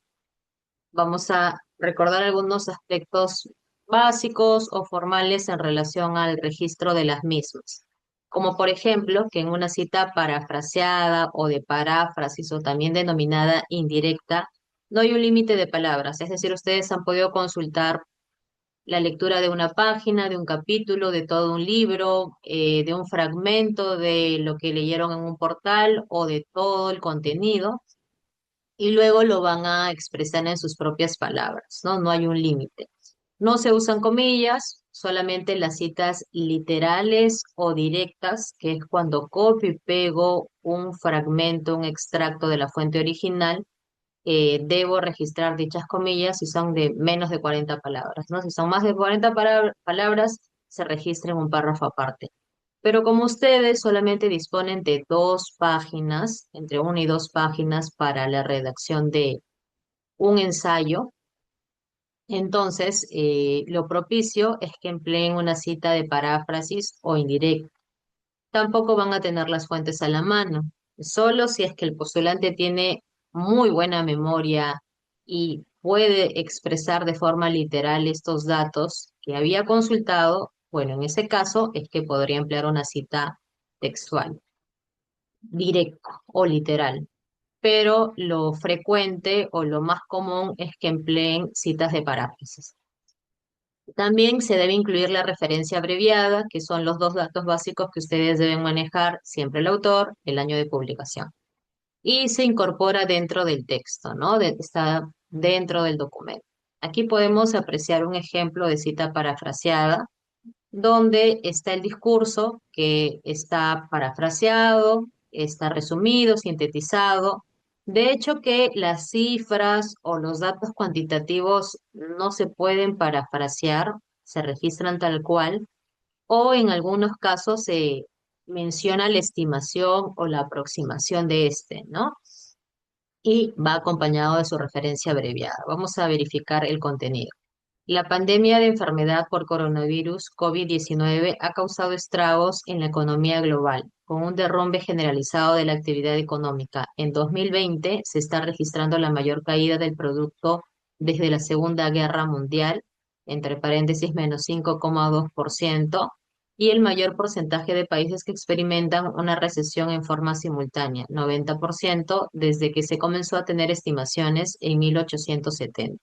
vamos a recordar algunos aspectos básicos o formales en relación al registro de las mismas. Como por ejemplo, que en una cita parafraseada o de paráfrasis o también denominada indirecta, no hay un límite de palabras. Es decir, ustedes han podido consultar la lectura de una página, de un capítulo, de todo un libro, de un fragmento de lo que leyeron en un portal o de todo el contenido y luego lo van a expresar en sus propias palabras, ¿no? No hay un límite. No se usan comillas, solamente las citas literales o directas, que es cuando copio y pego un fragmento, un extracto de la fuente original, debo registrar dichas comillas si son de menos de 40 palabras, ¿no? Si son más de 40 palabras, se registra en un párrafo aparte. Pero como ustedes solamente disponen de 2 páginas, entre 1 y 2 páginas para la redacción de un ensayo, entonces lo propicio es que empleen una cita de paráfrasis o indirecta. Tampoco van a tener las fuentes a la mano. Solo si es que el postulante tiene muy buena memoria y puede expresar de forma literal estos datos que había consultado, bueno, en ese caso es que podría emplear una cita textual, directa o literal. Pero lo frecuente o lo más común es que empleen citas de paráfrasis. También se debe incluir la referencia abreviada, que son los 2 datos básicos que ustedes deben manejar, siempre el autor, el año de publicación. Y se incorpora dentro del texto, ¿no? Está dentro del documento. Aquí podemos apreciar un ejemplo de cita parafraseada. donde está el discurso que está parafraseado, está resumido, sintetizado. De hecho, que las cifras o los datos cuantitativos no se pueden parafrasear, se registran tal cual, o en algunos casos se menciona la estimación o la aproximación de este, ¿no? Y va acompañado de su referencia abreviada. Vamos a verificar el contenido. La pandemia de enfermedad por coronavirus COVID-19 ha causado estragos en la economía global, con un derrumbe generalizado de la actividad económica. En 2020 se está registrando la mayor caída del producto desde la Segunda Guerra Mundial, entre paréntesis menos 5,2%, y el mayor porcentaje de países que experimentan una recesión en forma simultánea, 90%, desde que se comenzó a tener estimaciones en 1870.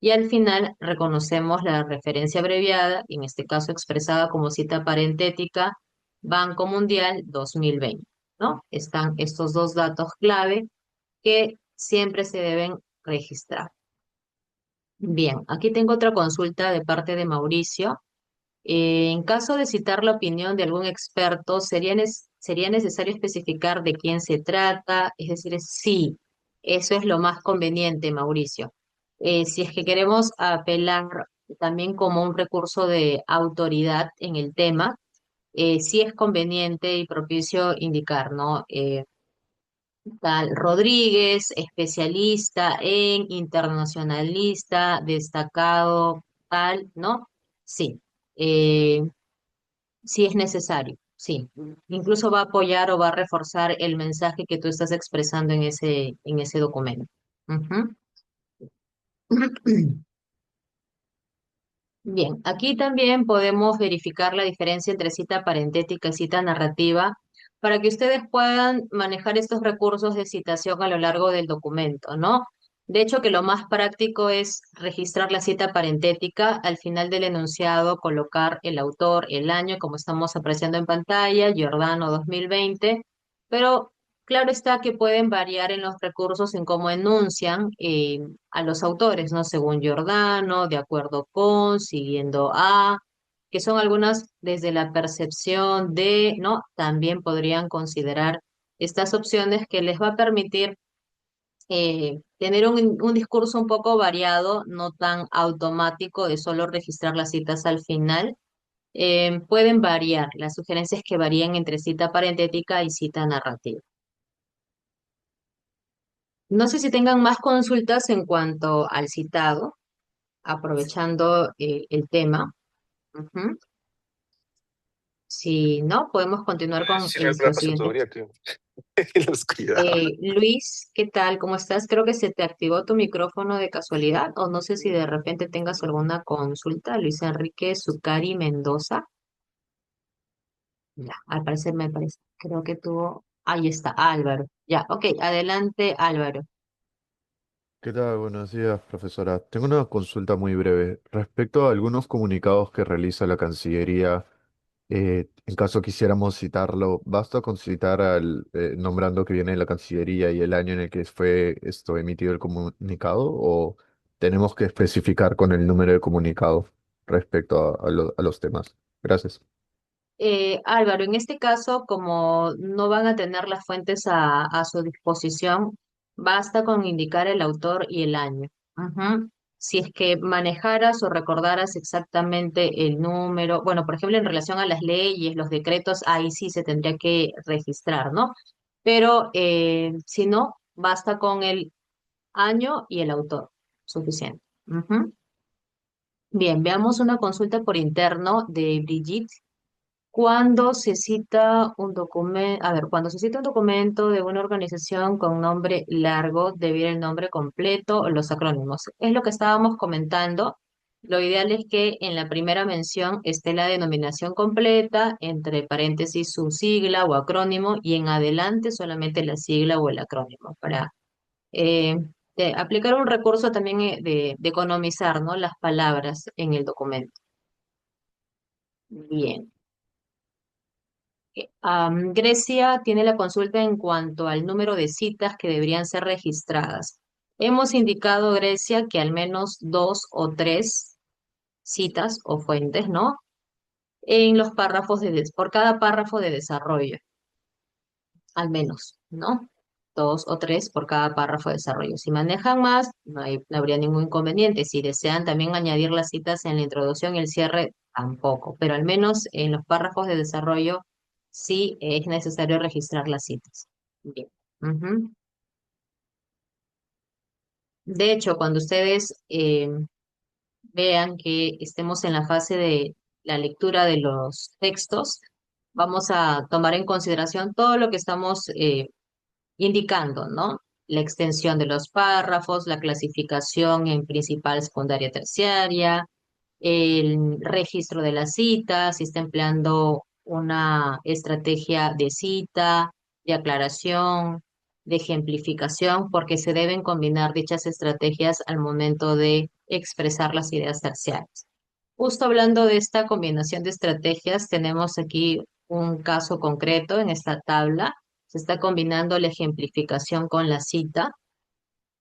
Y al final reconocemos la referencia abreviada, en este caso expresada como cita parentética, Banco Mundial 2020, ¿no? Están estos dos datos clave que siempre se deben registrar. Bien, aquí tengo otra consulta de parte de Mauricio. En caso de citar la opinión de algún experto, ¿sería necesario especificar de quién se trata? Es decir, sí, eso es lo más conveniente, Mauricio. Si es que queremos apelar también como un recurso de autoridad en el tema, sí es conveniente y propicio indicar, ¿no? Tal Rodríguez, especialista en internacionalista, destacado, tal, ¿no? Sí. Eh, si es necesario, sí. Incluso va a apoyar o va a reforzar el mensaje que tú estás expresando en ese documento. Ujú. Bien, aquí también podemos verificar la diferencia entre cita parentética y cita narrativa para que ustedes puedan manejar estos recursos de citación a lo largo del documento, ¿no? De hecho, que lo más práctico es registrar la cita parentética, al final del enunciado colocar el autor, el año, como estamos apreciando en pantalla, Giordano 2020, pero claro está que pueden variar en los recursos en cómo enuncian a los autores, ¿no? Según Giordano, de acuerdo con, siguiendo a, que son algunas desde la percepción de, ¿no? También podrían considerar estas opciones que les va a permitir tener un discurso un poco variado, no tan automático de solo registrar las citas al final. Pueden variar, las sugerencias que varían entre cita parentética y cita narrativa. No sé si tengan más consultas en cuanto al citado, aprovechando el tema. Ujú. Si no, podemos continuar con Sí, no hay la plata siguiente. todavía, tío. En la oscuridad. Luis, ¿qué tal? ¿Cómo estás? Creo que se te activó tu micrófono de casualidad, o no sé si de repente tengas alguna consulta. Luis Enrique Zucari Mendoza. Ya, al parecer me parece, creo que tuvo. Ahí está, Álvaro. Ya, ok, adelante, Álvaro. ¿Qué tal? Buenos días, profesora. Tengo una consulta muy breve. Respecto a algunos comunicados que realiza la Cancillería, en caso quisiéramos citarlo, ¿basta con citar al nombrando que viene la Cancillería y el año en el que fue esto emitido el comunicado, o tenemos que especificar con el número de comunicado respecto a los temas? Gracias. Álvaro, en este caso, como no van a tener las fuentes a su disposición, basta con indicar el autor y el año. Ujú. Si es que manejaras o recordaras exactamente el número, bueno, por ejemplo, en relación a las leyes, los decretos, ahí sí se tendría que registrar, ¿no? Pero si no, basta con el año y el autor, suficiente. Ujú. Bien, veamos una consulta por interno de Brigitte. Cuando se cita un documento, a ver, cuando se cita un documento de una organización con nombre largo, debe ir el nombre completo o los acrónimos. Es lo que estábamos comentando. Lo ideal es que en la primera mención esté la denominación completa, entre paréntesis su sigla o acrónimo, y en adelante solamente la sigla o el acrónimo, para eh, aplicar un recurso también de economizar, ¿no? Las palabras en el documento. Bien. Grecia tiene la consulta en cuanto al número de citas que deberían ser registradas. Hemos indicado, Grecia, que al menos dos o tres citas o fuentes, ¿no? en los párrafos por cada párrafo de desarrollo, al menos, ¿no? 2 o 3 por cada párrafo de desarrollo. Si manejan más, no habría ningún inconveniente. Si desean también añadir las citas en la introducción y el cierre, tampoco. Pero al menos en los párrafos de desarrollo sí es necesario registrar las citas. Bien. Ujú. De hecho, cuando ustedes vean que estemos en la fase de la lectura de los textos, vamos a tomar en consideración todo lo que estamos indicando, ¿no? La extensión de los párrafos, la clasificación en principal, secundaria, terciaria, el registro de la cita, si está empleando una estrategia de cita, de aclaración, de ejemplificación, porque se deben combinar dichas estrategias al momento de expresar las ideas terciarias. Justo hablando de esta combinación de estrategias, tenemos aquí un caso concreto en esta tabla. Se está combinando la ejemplificación con la cita.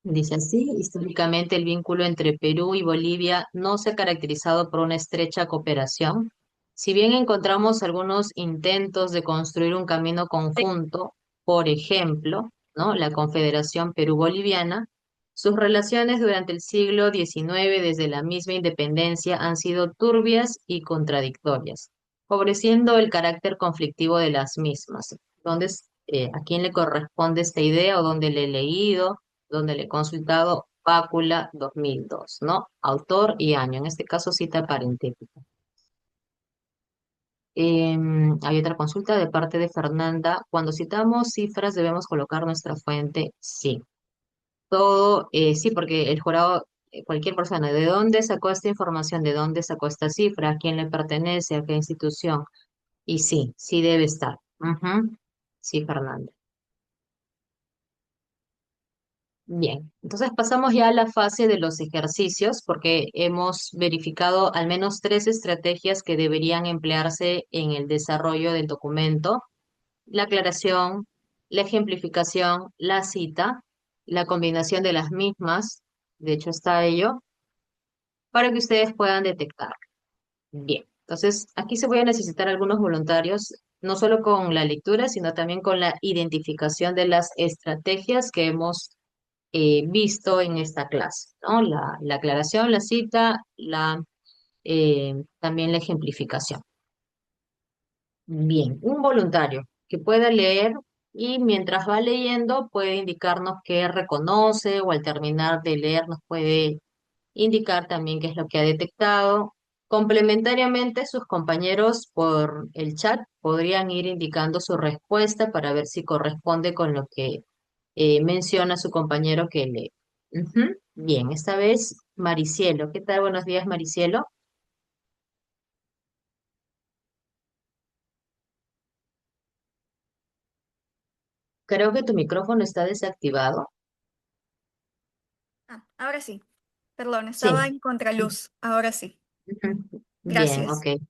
Dice así, históricamente el vínculo entre Perú y Bolivia no se ha caracterizado por una estrecha cooperación. Si bien encontramos algunos intentos de construir un camino conjunto, por ejemplo, ¿no? La Confederación Perú-Boliviana, sus relaciones durante el siglo XIX, desde la misma independencia, han sido turbias y contradictorias, favoreciendo el carácter conflictivo de las mismas. Entonces, ¿a quién le corresponde esta idea o dónde le he leído? Donde le he consultado Pácula 2002, ¿no? Autor y año, en este caso cita parentética. Hay otra consulta de parte de Fernanda. Cuando citamos cifras, ¿debemos colocar nuestra fuente? Sí. Todo, sí, porque el jurado, cualquier persona, ¿de dónde sacó esta información? ¿De dónde sacó esta cifra? ¿A quién le pertenece? ¿A qué institución? Y sí, sí debe estar. Ujú. Sí, Fernanda. Bien, entonces pasamos ya a la fase de los ejercicios porque hemos verificado al menos 3 estrategias que deberían emplearse en el desarrollo del documento: la aclaración, la ejemplificación, la cita, la combinación de las mismas, de hecho está ello, para que ustedes puedan detectar. Bien, entonces aquí se voy a necesitar algunos voluntarios, no solo con la lectura, sino también con la identificación de las estrategias que hemos visto en esta clase, ¿no? La aclaración, la cita, también la ejemplificación. Bien, un voluntario que pueda leer y mientras va leyendo puede indicarnos qué reconoce o al terminar de leer nos puede indicar también qué es lo que ha detectado. Complementariamente, sus compañeros por el chat podrían ir indicando su respuesta para ver si corresponde con lo que menciona su compañero que lee. Ujú. Bien, esta vez Maricielo. ¿Qué tal? Buenos días, Maricielo. Creo que tu micrófono está desactivado. Ahora sí. Perdón, Sí. estaba en contraluz. Ahora sí. Ujú. Bien, Gracias. ok.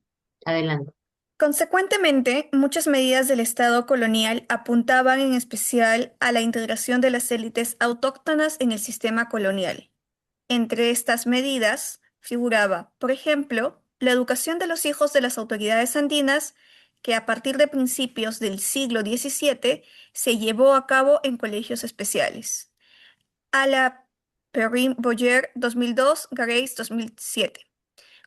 Adelante. Consecuentemente, muchas medidas del Estado colonial apuntaban en especial a la integración de las élites autóctonas en el sistema colonial. Entre estas medidas figuraba, por ejemplo, la educación de los hijos de las autoridades andinas, que a partir de principios del siglo XVII se llevó a cabo en colegios especiales. A la Perrin Boyer 2002, Grace 2007.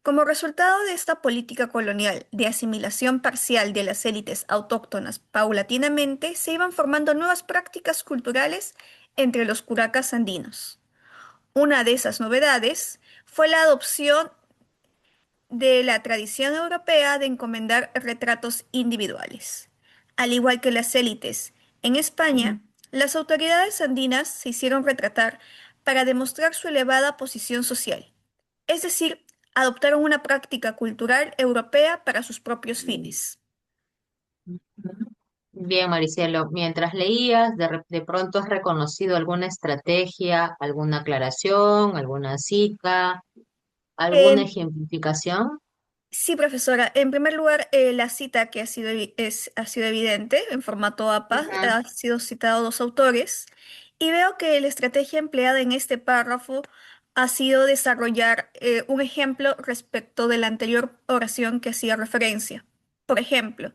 Como resultado de esta política colonial de asimilación parcial de las élites autóctonas, paulatinamente se iban formando nuevas prácticas culturales entre los curacas andinos. Una de esas novedades fue la adopción de la tradición europea de encomendar retratos individuales. Al igual que las élites en España, las autoridades andinas se hicieron retratar para demostrar su elevada posición social, es decir, adoptaron una práctica cultural europea para sus propios fines. Ujú. Bien, Maricielo, mientras leías, de pronto has reconocido alguna estrategia, alguna aclaración, alguna cita, alguna Eh, ejemplificación. sí, profesora. En primer lugar, la cita que ha sido evidente en formato APA, Ujú. ha sido citado dos autores, y veo que la estrategia empleada en este párrafo ha sido desarrollar un ejemplo respecto de la anterior oración que hacía referencia. Por ejemplo,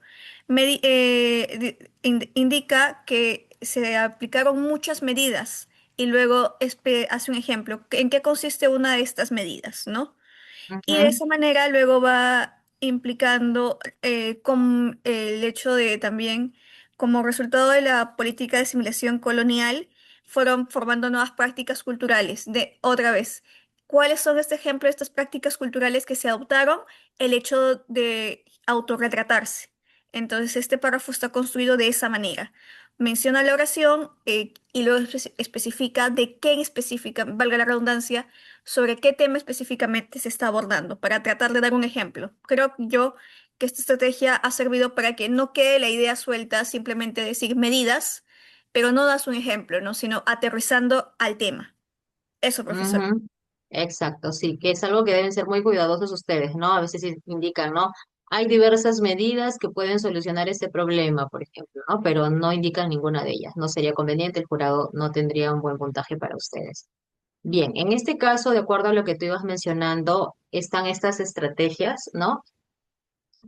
indica que se aplicaron muchas medidas y luego hace un ejemplo. ¿En qué consiste una de estas medidas, no? Y de Ujú, esa manera luego va implicando con el hecho de también, como resultado de la política de asimilación colonial, fueron formando nuevas prácticas culturales. De otra vez, ¿cuáles son este ejemplo de estas prácticas culturales que se adoptaron? El hecho de autorretratarse. Entonces, este párrafo está construido de esa manera. Menciona la oración y luego especifica de qué en específica, valga la redundancia, sobre qué tema específicamente se está abordando, para tratar de dar un ejemplo. Creo yo que esta estrategia ha servido para que no quede la idea suelta, simplemente decir medidas, pero no das un ejemplo, ¿no? Sino aterrizando al tema. Eso, profesor. ujú. Exacto, sí, que es algo que deben ser muy cuidadosos ustedes, ¿no? A veces indican, ¿no? Hay diversas medidas que pueden solucionar este problema, por ejemplo, ¿no? Pero no indican ninguna de ellas. No sería conveniente, el jurado no tendría un buen puntaje para ustedes. Bien, en este caso, de acuerdo a lo que tú ibas mencionando, están estas estrategias, ¿no?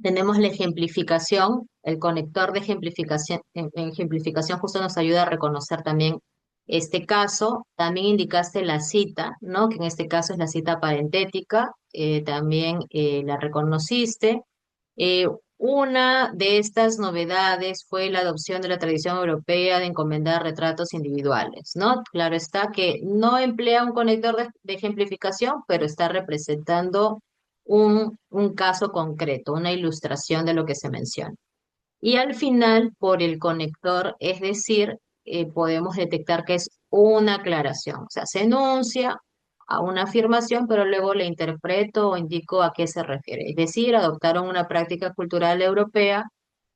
Tenemos la ejemplificación, el conector de ejemplificación, ejemplificación justo nos ayuda a reconocer también este caso. También indicaste la cita, ¿no? Que en este caso es la cita parentética, también la reconociste. Eh, una de estas novedades fue la adopción de la tradición europea de encomendar retratos individuales, ¿no? Claro está que no emplea un conector de ejemplificación, pero está representando un caso concreto, una ilustración de lo que se menciona. Y al final, por el conector, es decir, podemos detectar que es una aclaración, o sea, se enuncia a una afirmación, pero luego le interpreto o indico a qué se refiere. Es decir, adoptaron una práctica cultural europea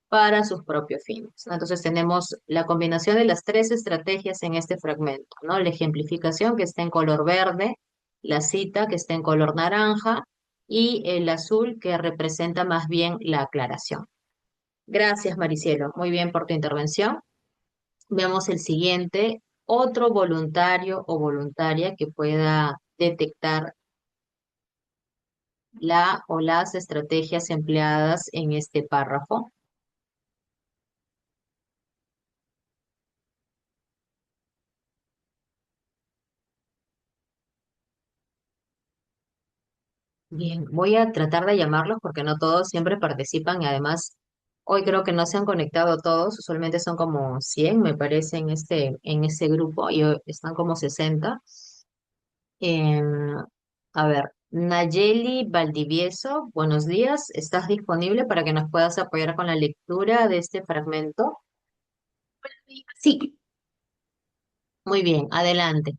para sus propios fines, ¿no? Entonces tenemos la combinación de las tres estrategias en este fragmento, ¿no? La ejemplificación que está en color verde, la cita que está en color naranja y el azul que representa más bien la aclaración. Gracias, Maricielo. Muy bien por tu intervención. Veamos el siguiente. Otro voluntario o voluntaria que pueda detectar la o las estrategias empleadas en este párrafo. Bien, voy a tratar de llamarlos porque no todos siempre participan y además hoy creo que no se han conectado todos, usualmente son como 100 me parece en este grupo y hoy están como 60. Em, a ver, Nayeli Valdivieso, buenos días. ¿Estás disponible para que nos puedas apoyar con la lectura de este fragmento? Sí, Muy bien, adelante.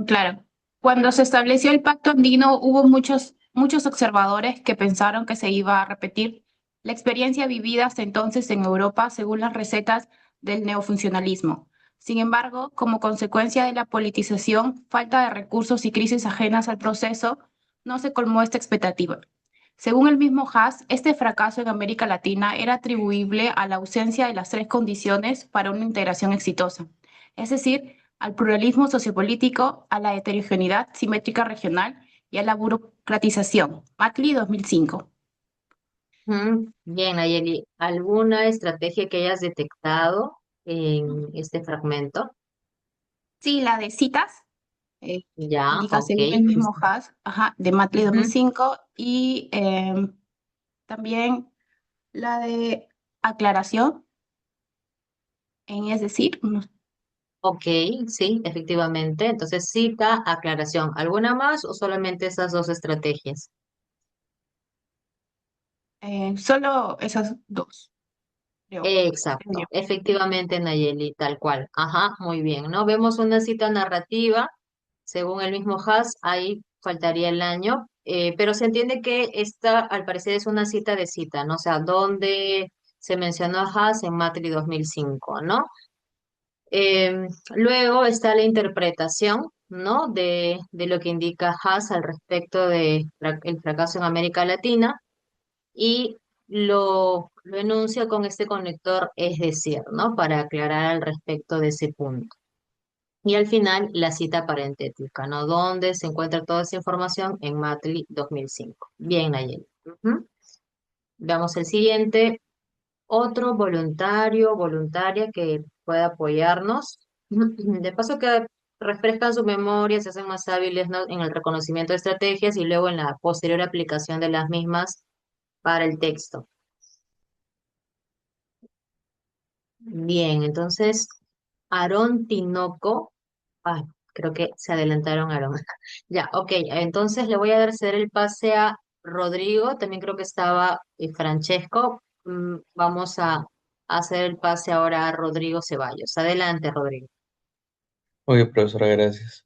claro. Cuando se estableció el Pacto Andino, hubo muchos observadores que pensaron que se iba a repetir la experiencia vivida hasta entonces en Europa según las recetas del neofuncionalismo. Sin embargo, como consecuencia de la politización, falta de recursos y crisis ajenas al proceso, no se colmó esta expectativa. Según el mismo Haas, este fracaso en América Latina era atribuible a la ausencia de las tres condiciones para una integración exitosa, es decir, al pluralismo sociopolítico, a la heterogeneidad simétrica regional y a la burocratización. Macri 2005. Bien, Nayeli, ¿alguna estrategia que hayas detectado en este fragmento? Sí, la de citas, Ya, indica ok. según el mismo Haas, ajá, de Macri Ujú, 2005, y también la de aclaración, es decir, ok, sí, efectivamente. Entonces, cita, aclaración. ¿Alguna más o solamente esas dos estrategias? solo esas dos, creo yo. Exacto, efectivamente, Nayeli, tal cual. Ajá, muy bien, ¿no? Vemos una cita narrativa, según el mismo Haas, ahí faltaría el año, pero se entiende que esta, al parecer, es una cita de cita, ¿no? O sea, donde se mencionó a Haas en Matri 2005, ¿no? Luego está la interpretación, ¿no? De lo que indica Haas al respecto de el fracaso en América Latina y lo enuncia con este conector, es decir, ¿no? Para aclarar al respecto de ese punto. Y al final la cita parentética, ¿no? ¿Dónde se encuentra toda esa información? En Matli 2005. Bien, Nayeli. Ujú. Veamos el siguiente. Otro voluntario, voluntaria que pueda apoyarnos. De paso que refrescan su memoria, se hacen más hábiles, ¿no? En el reconocimiento de estrategias y luego en la posterior aplicación de las mismas para el texto. Bien, entonces, Aarón Tinoco. Ah, creo que se adelantaron, Aarón. Ya, ok. Entonces le voy a dar ceder el pase a Rodrigo. También creo que estaba Francesco. Vamos a hacer el pase ahora a Rodrigo Ceballos. Adelante, Rodrigo. Oye, profesora, gracias.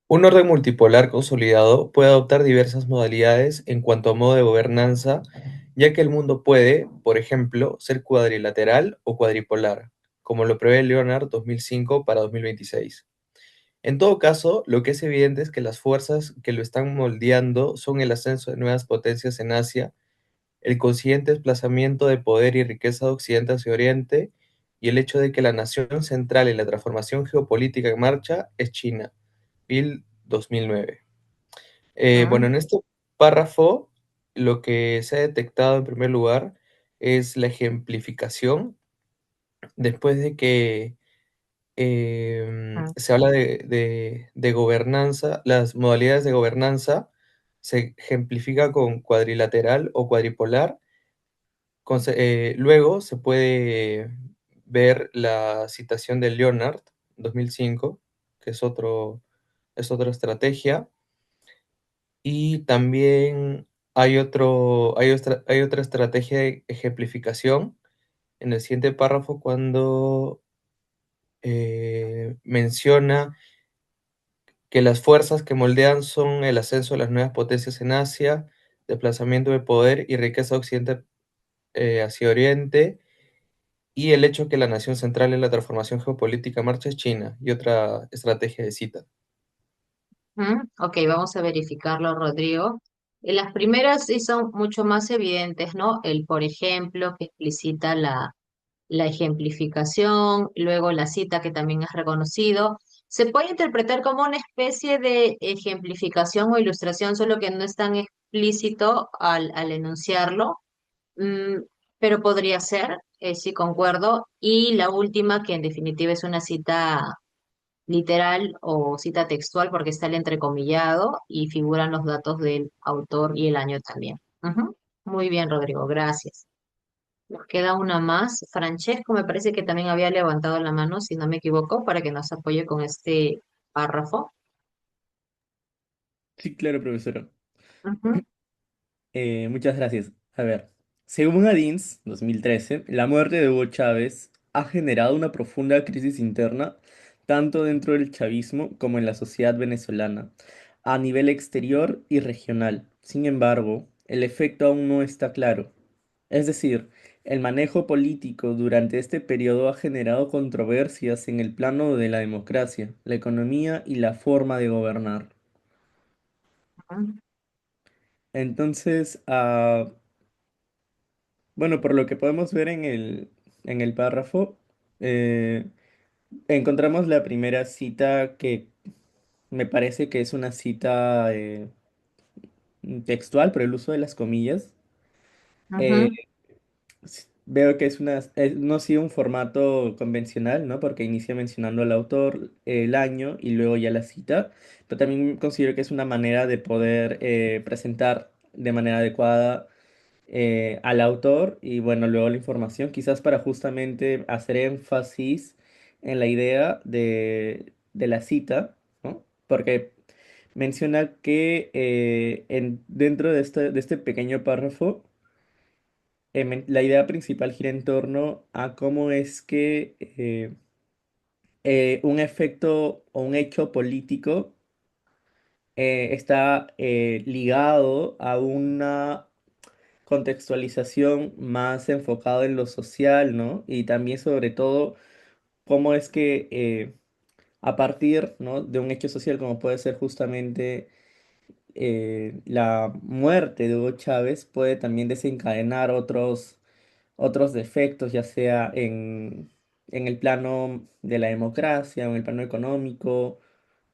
Un orden multipolar consolidado puede adoptar diversas modalidades en cuanto a modo de gobernanza, ya que el mundo puede, por ejemplo, ser cuadrilateral o cuadripolar, como lo prevé Leonard 2005 para 2026. En todo caso, lo que es evidente es que las fuerzas que lo están moldeando son el ascenso de nuevas potencias en Asia, el consiguiente desplazamiento de poder y riqueza de Occidente hacia Oriente, y el hecho de que la nación central en la transformación geopolítica en marcha es China. Bill 2009. Bueno, Mm, en este párrafo lo que se ha detectado en primer lugar es la ejemplificación después de que mm, se habla de gobernanza, las modalidades de gobernanza se ejemplifica con cuadrilateral o cuadripolar. Luego se puede ver la citación de Leonard 2005, que es otra estrategia. Y también hay otra estrategia de ejemplificación en el siguiente párrafo cuando menciona que las fuerzas que moldean son el ascenso de las nuevas potencias en Asia, desplazamiento de poder y riqueza de Occidente hacia Oriente, y el hecho que la nación central en la transformación geopolítica en marcha es China, y otra estrategia de cita. Ok, vamos a verificarlo, Rodrigo. Las primeras sí son mucho más evidentes, ¿no? El, por ejemplo, que explicita la ejemplificación, luego la cita que también es reconocido. Se puede interpretar como una especie de ejemplificación o ilustración, solo que no es tan explícito al enunciarlo, mm, pero podría ser, sí concuerdo. Y la última, que en definitiva es una cita literal o cita textual porque está el entrecomillado y figuran los datos del autor y el año también. Ujú. Muy bien, Rodrigo, gracias. Nos queda una más. Francesco me parece que también había levantado la mano, si no me equivoco, para que nos apoye con este párrafo. Sí, claro, profesora. Ujú, Muchas gracias. A ver, según Adins, 2013, la muerte de Hugo Chávez ha generado una profunda crisis interna, tanto dentro del chavismo como en la sociedad venezolana, a nivel exterior y regional. Sin embargo, el efecto aún no está claro. Es decir, el manejo político durante este periodo ha generado controversias en el plano de la democracia, la economía y la forma de gobernar. ujú. Entonces, bueno, por lo que podemos ver en el párrafo, eh, encontramos la primera cita que me parece que es una cita textual, por el uso de las comillas. Eh, Ujú, Veo que no ha sido un formato convencional, ¿no? Porque inicia mencionando al autor, el año y luego ya la cita, pero también considero que es una manera de poder presentar de manera adecuada al autor y bueno, luego la información, quizás para justamente hacer énfasis en la idea de la cita, ¿no? Porque menciona que dentro de este pequeño párrafo, la idea principal gira en torno a cómo es que un efecto o un hecho político está ligado a una contextualización más enfocada en lo social, ¿no? Y también sobre todo cómo es que a partir, ¿no? de un hecho social como puede ser justamente la muerte de Hugo Chávez puede también desencadenar otros defectos, ya sea en el plano de la democracia, en el plano económico,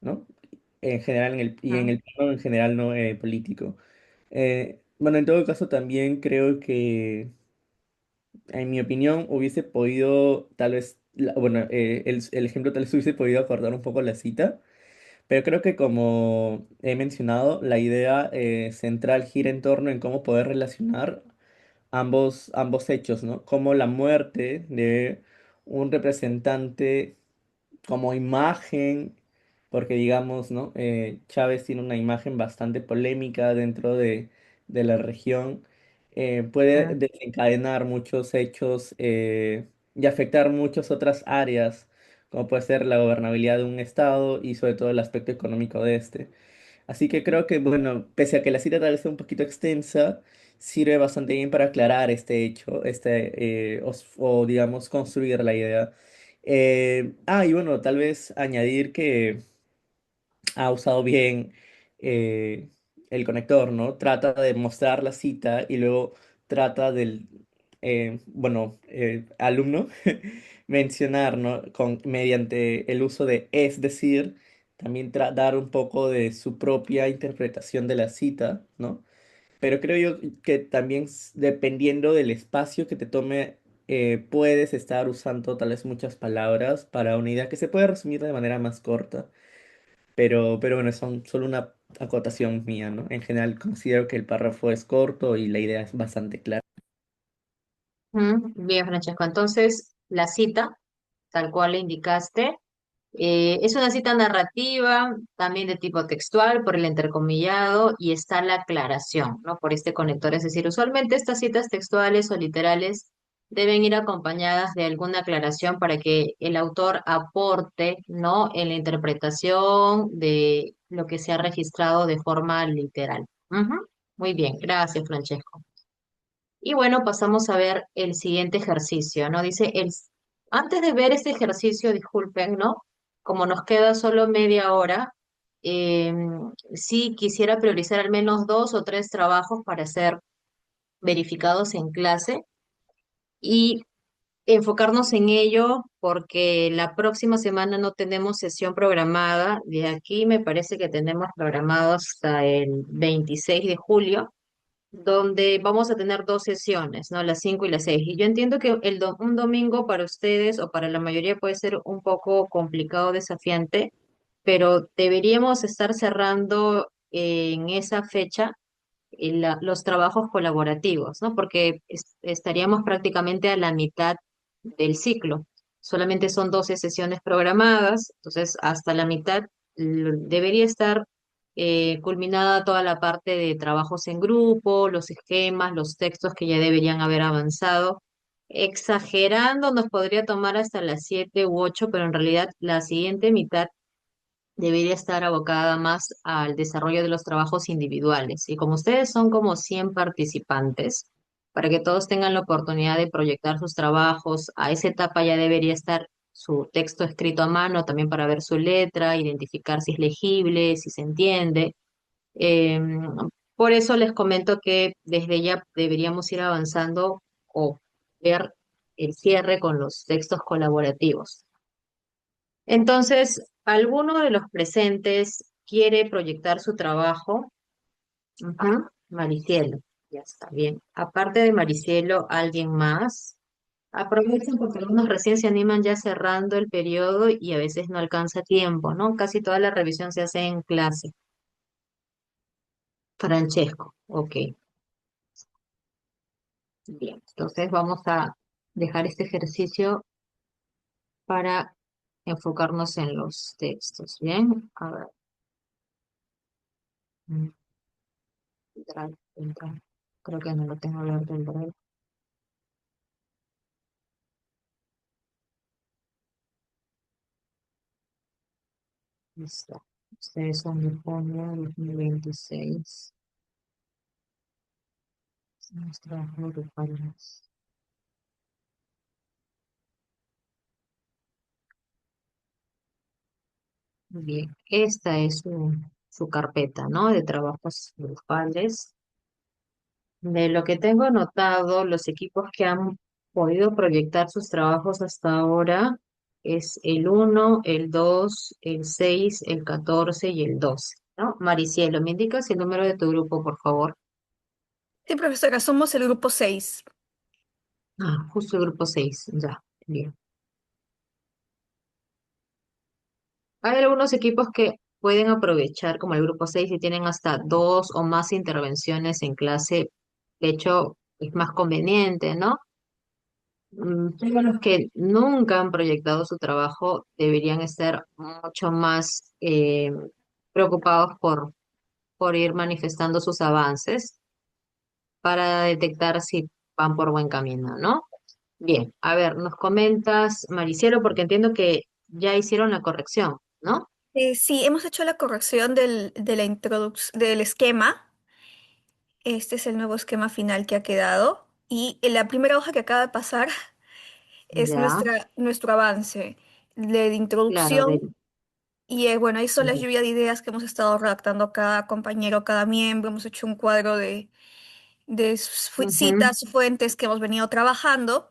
¿no? En general, y en Ujú. el plano en general no político. Bueno, en todo caso también creo que, en mi opinión, hubiese podido, tal vez, bueno, el ejemplo tal vez hubiese podido acordar un poco la cita, pero creo que como he mencionado, la idea central gira en torno en cómo poder relacionar ambos hechos, ¿no? Como la muerte de un representante como imagen, porque digamos, ¿no? Chávez tiene una imagen bastante polémica dentro de la región, puede Ujú. desencadenar muchos hechos y afectar muchas otras áreas, como puede ser la gobernabilidad de un estado y sobre todo el aspecto económico de este. Así que creo que, bueno, pese a que la cita tal vez sea un poquito extensa, sirve bastante bien para aclarar este hecho, o, digamos, construir la idea. Y bueno, tal vez añadir que ha usado bien eh, el conector, ¿no? Trata de mostrar la cita y luego trata del, alumno mencionar, ¿no? Mediante el uso de es decir, también dar un poco de su propia interpretación de la cita, ¿no? Pero creo yo que también dependiendo del espacio que te tome, puedes estar usando tal vez muchas palabras para una idea que se puede resumir de manera más corta. Pero bueno, son solo una acotación mía, ¿no? En general considero que el párrafo es corto y la idea es bastante clara. Bien, Francesco. Entonces, la cita, tal cual le indicaste, es una cita narrativa, también de tipo textual, por el intercomillado, y está la aclaración, ¿no? Por este conector. Es decir, usualmente estas citas textuales o literales deben ir acompañadas de alguna aclaración para que el autor aporte, ¿no? En la interpretación de lo que se ha registrado de forma literal. Ujú. Muy bien, gracias, Francesco. Y bueno, pasamos a ver el siguiente ejercicio, ¿no? Dice, antes de ver este ejercicio, disculpen, ¿no? Como nos queda solo media hora, eh, sí quisiera priorizar al menos dos o tres trabajos para ser verificados en clase y enfocarnos en ello porque la próxima semana no tenemos sesión programada. De aquí me parece que tenemos programado hasta el 26 de julio donde vamos a tener dos sesiones, ¿no? Las 5 y las 6. Y yo entiendo que un domingo para ustedes o para la mayoría puede ser un poco complicado, desafiante, pero deberíamos estar cerrando en esa fecha los trabajos colaborativos, ¿no? Porque estaríamos prácticamente a la mitad del ciclo. Solamente son 12 sesiones programadas, entonces hasta la mitad debería estar culminada toda la parte de trabajos en grupo, los esquemas, los textos que ya deberían haber avanzado. Exagerando, nos podría tomar hasta las 7 u 8, pero en realidad la siguiente mitad debería estar abocada más al desarrollo de los trabajos individuales. Y como ustedes son como 100 participantes, para que todos tengan la oportunidad de proyectar sus trabajos, a esa etapa ya debería estar su texto escrito a mano, también para ver su letra, identificar si es legible, si se entiende. Por eso les comento que desde ya deberíamos ir avanzando o ver el cierre con los textos colaborativos. Entonces, ¿alguno de los presentes quiere proyectar su trabajo? Ujú. Maricielo, ya está bien. Aparte de Maricielo, ¿alguien más? Aprovechen porque algunos recién se animan ya cerrando el periodo y a veces no alcanza tiempo, ¿no? Casi toda la revisión se hace en clase. Francesco, ok, bien. Entonces vamos a dejar este ejercicio para enfocarnos en los textos, ¿bien? A ver. mm, Drive. Creo que no lo tengo abierto el Drive. Listo. Ustedes son de junio de 2026. Los trabajos grupales. Bien, esta es su carpeta, ¿no? De trabajos grupales. De lo que tengo anotado, los equipos que han podido proyectar sus trabajos hasta ahora es el 1, el 2, el 6, el 14 y el 12, ¿no? Maricielo, ¿me indicas el número de tu grupo, por favor? Sí, profesora, somos el grupo 6. Ah, justo el grupo 6, ya, bien. Hay algunos equipos que pueden aprovechar, como el grupo 6 y tienen hasta dos o más intervenciones en clase. De hecho, es más conveniente, ¿no? Pero los que nunca han proyectado su trabajo deberían estar mucho más preocupados por ir manifestando sus avances para detectar si van por buen camino, ¿no? Bien, a ver, nos comentas, Maricielo, porque entiendo que ya hicieron la corrección, ¿no? Sí, hemos hecho la corrección del esquema. Este es el nuevo esquema final que ha quedado. Y en la primera hoja que acaba de pasar es Ya, nuestro avance de claro, introducción. Y bueno, ahí son las lluvia de ideas que hemos estado redactando cada compañero, cada miembro. Hemos hecho un cuadro de ujú, citas, fuentes que hemos venido trabajando.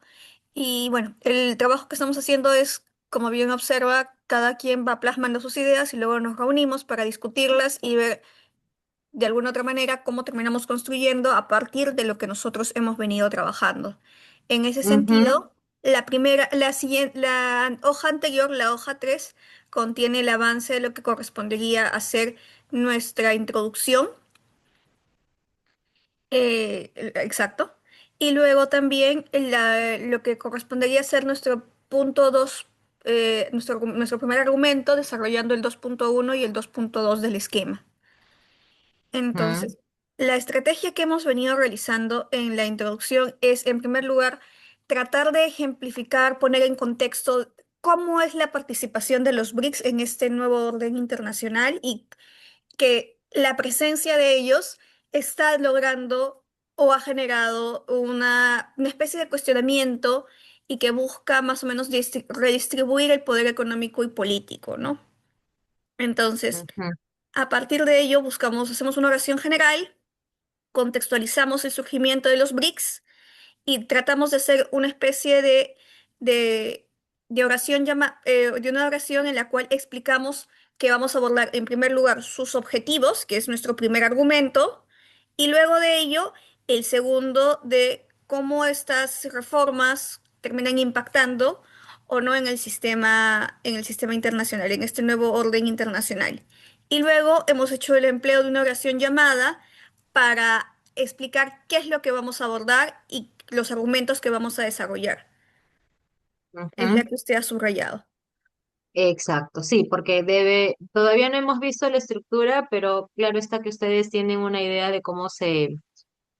Y bueno, el trabajo que estamos haciendo es, como bien observa, cada quien va plasmando sus ideas y luego nos reunimos para discutirlas y ver de alguna otra manera cómo terminamos construyendo a partir de lo que nosotros hemos venido trabajando. En ese ujú, sentido, la hoja anterior, la hoja 3, contiene el avance de lo que correspondería a ser nuestra introducción. Exacto. Y luego también lo que correspondería a ser nuestro punto 2, nuestro primer argumento, desarrollando el 2.1 y el 2.2 del esquema. ujú, Entonces, la estrategia que hemos venido realizando en la introducción es, en primer lugar, tratar de ejemplificar, poner en contexto cómo es la participación de los BRICS en este nuevo orden internacional y que la presencia de ellos está logrando o ha generado una especie de cuestionamiento y que busca más o menos redistribuir el poder económico y político, ¿no? Entonces, ujú, a partir de ello hacemos una oración general, contextualizamos el surgimiento de los BRICS y tratamos de hacer una especie de, de de una oración en la cual explicamos que vamos a abordar en primer lugar sus objetivos, que es nuestro primer argumento, y luego de ello el segundo de cómo estas reformas terminan impactando o no en el sistema internacional, en este nuevo orden internacional. Y luego hemos hecho el empleo de una oración llamada para explicar qué es lo que vamos a abordar y los argumentos que vamos a desarrollar. Es la ujú. que usted ha subrayado. Exacto, sí, porque todavía no hemos visto la estructura, pero claro está que ustedes tienen una idea de cómo se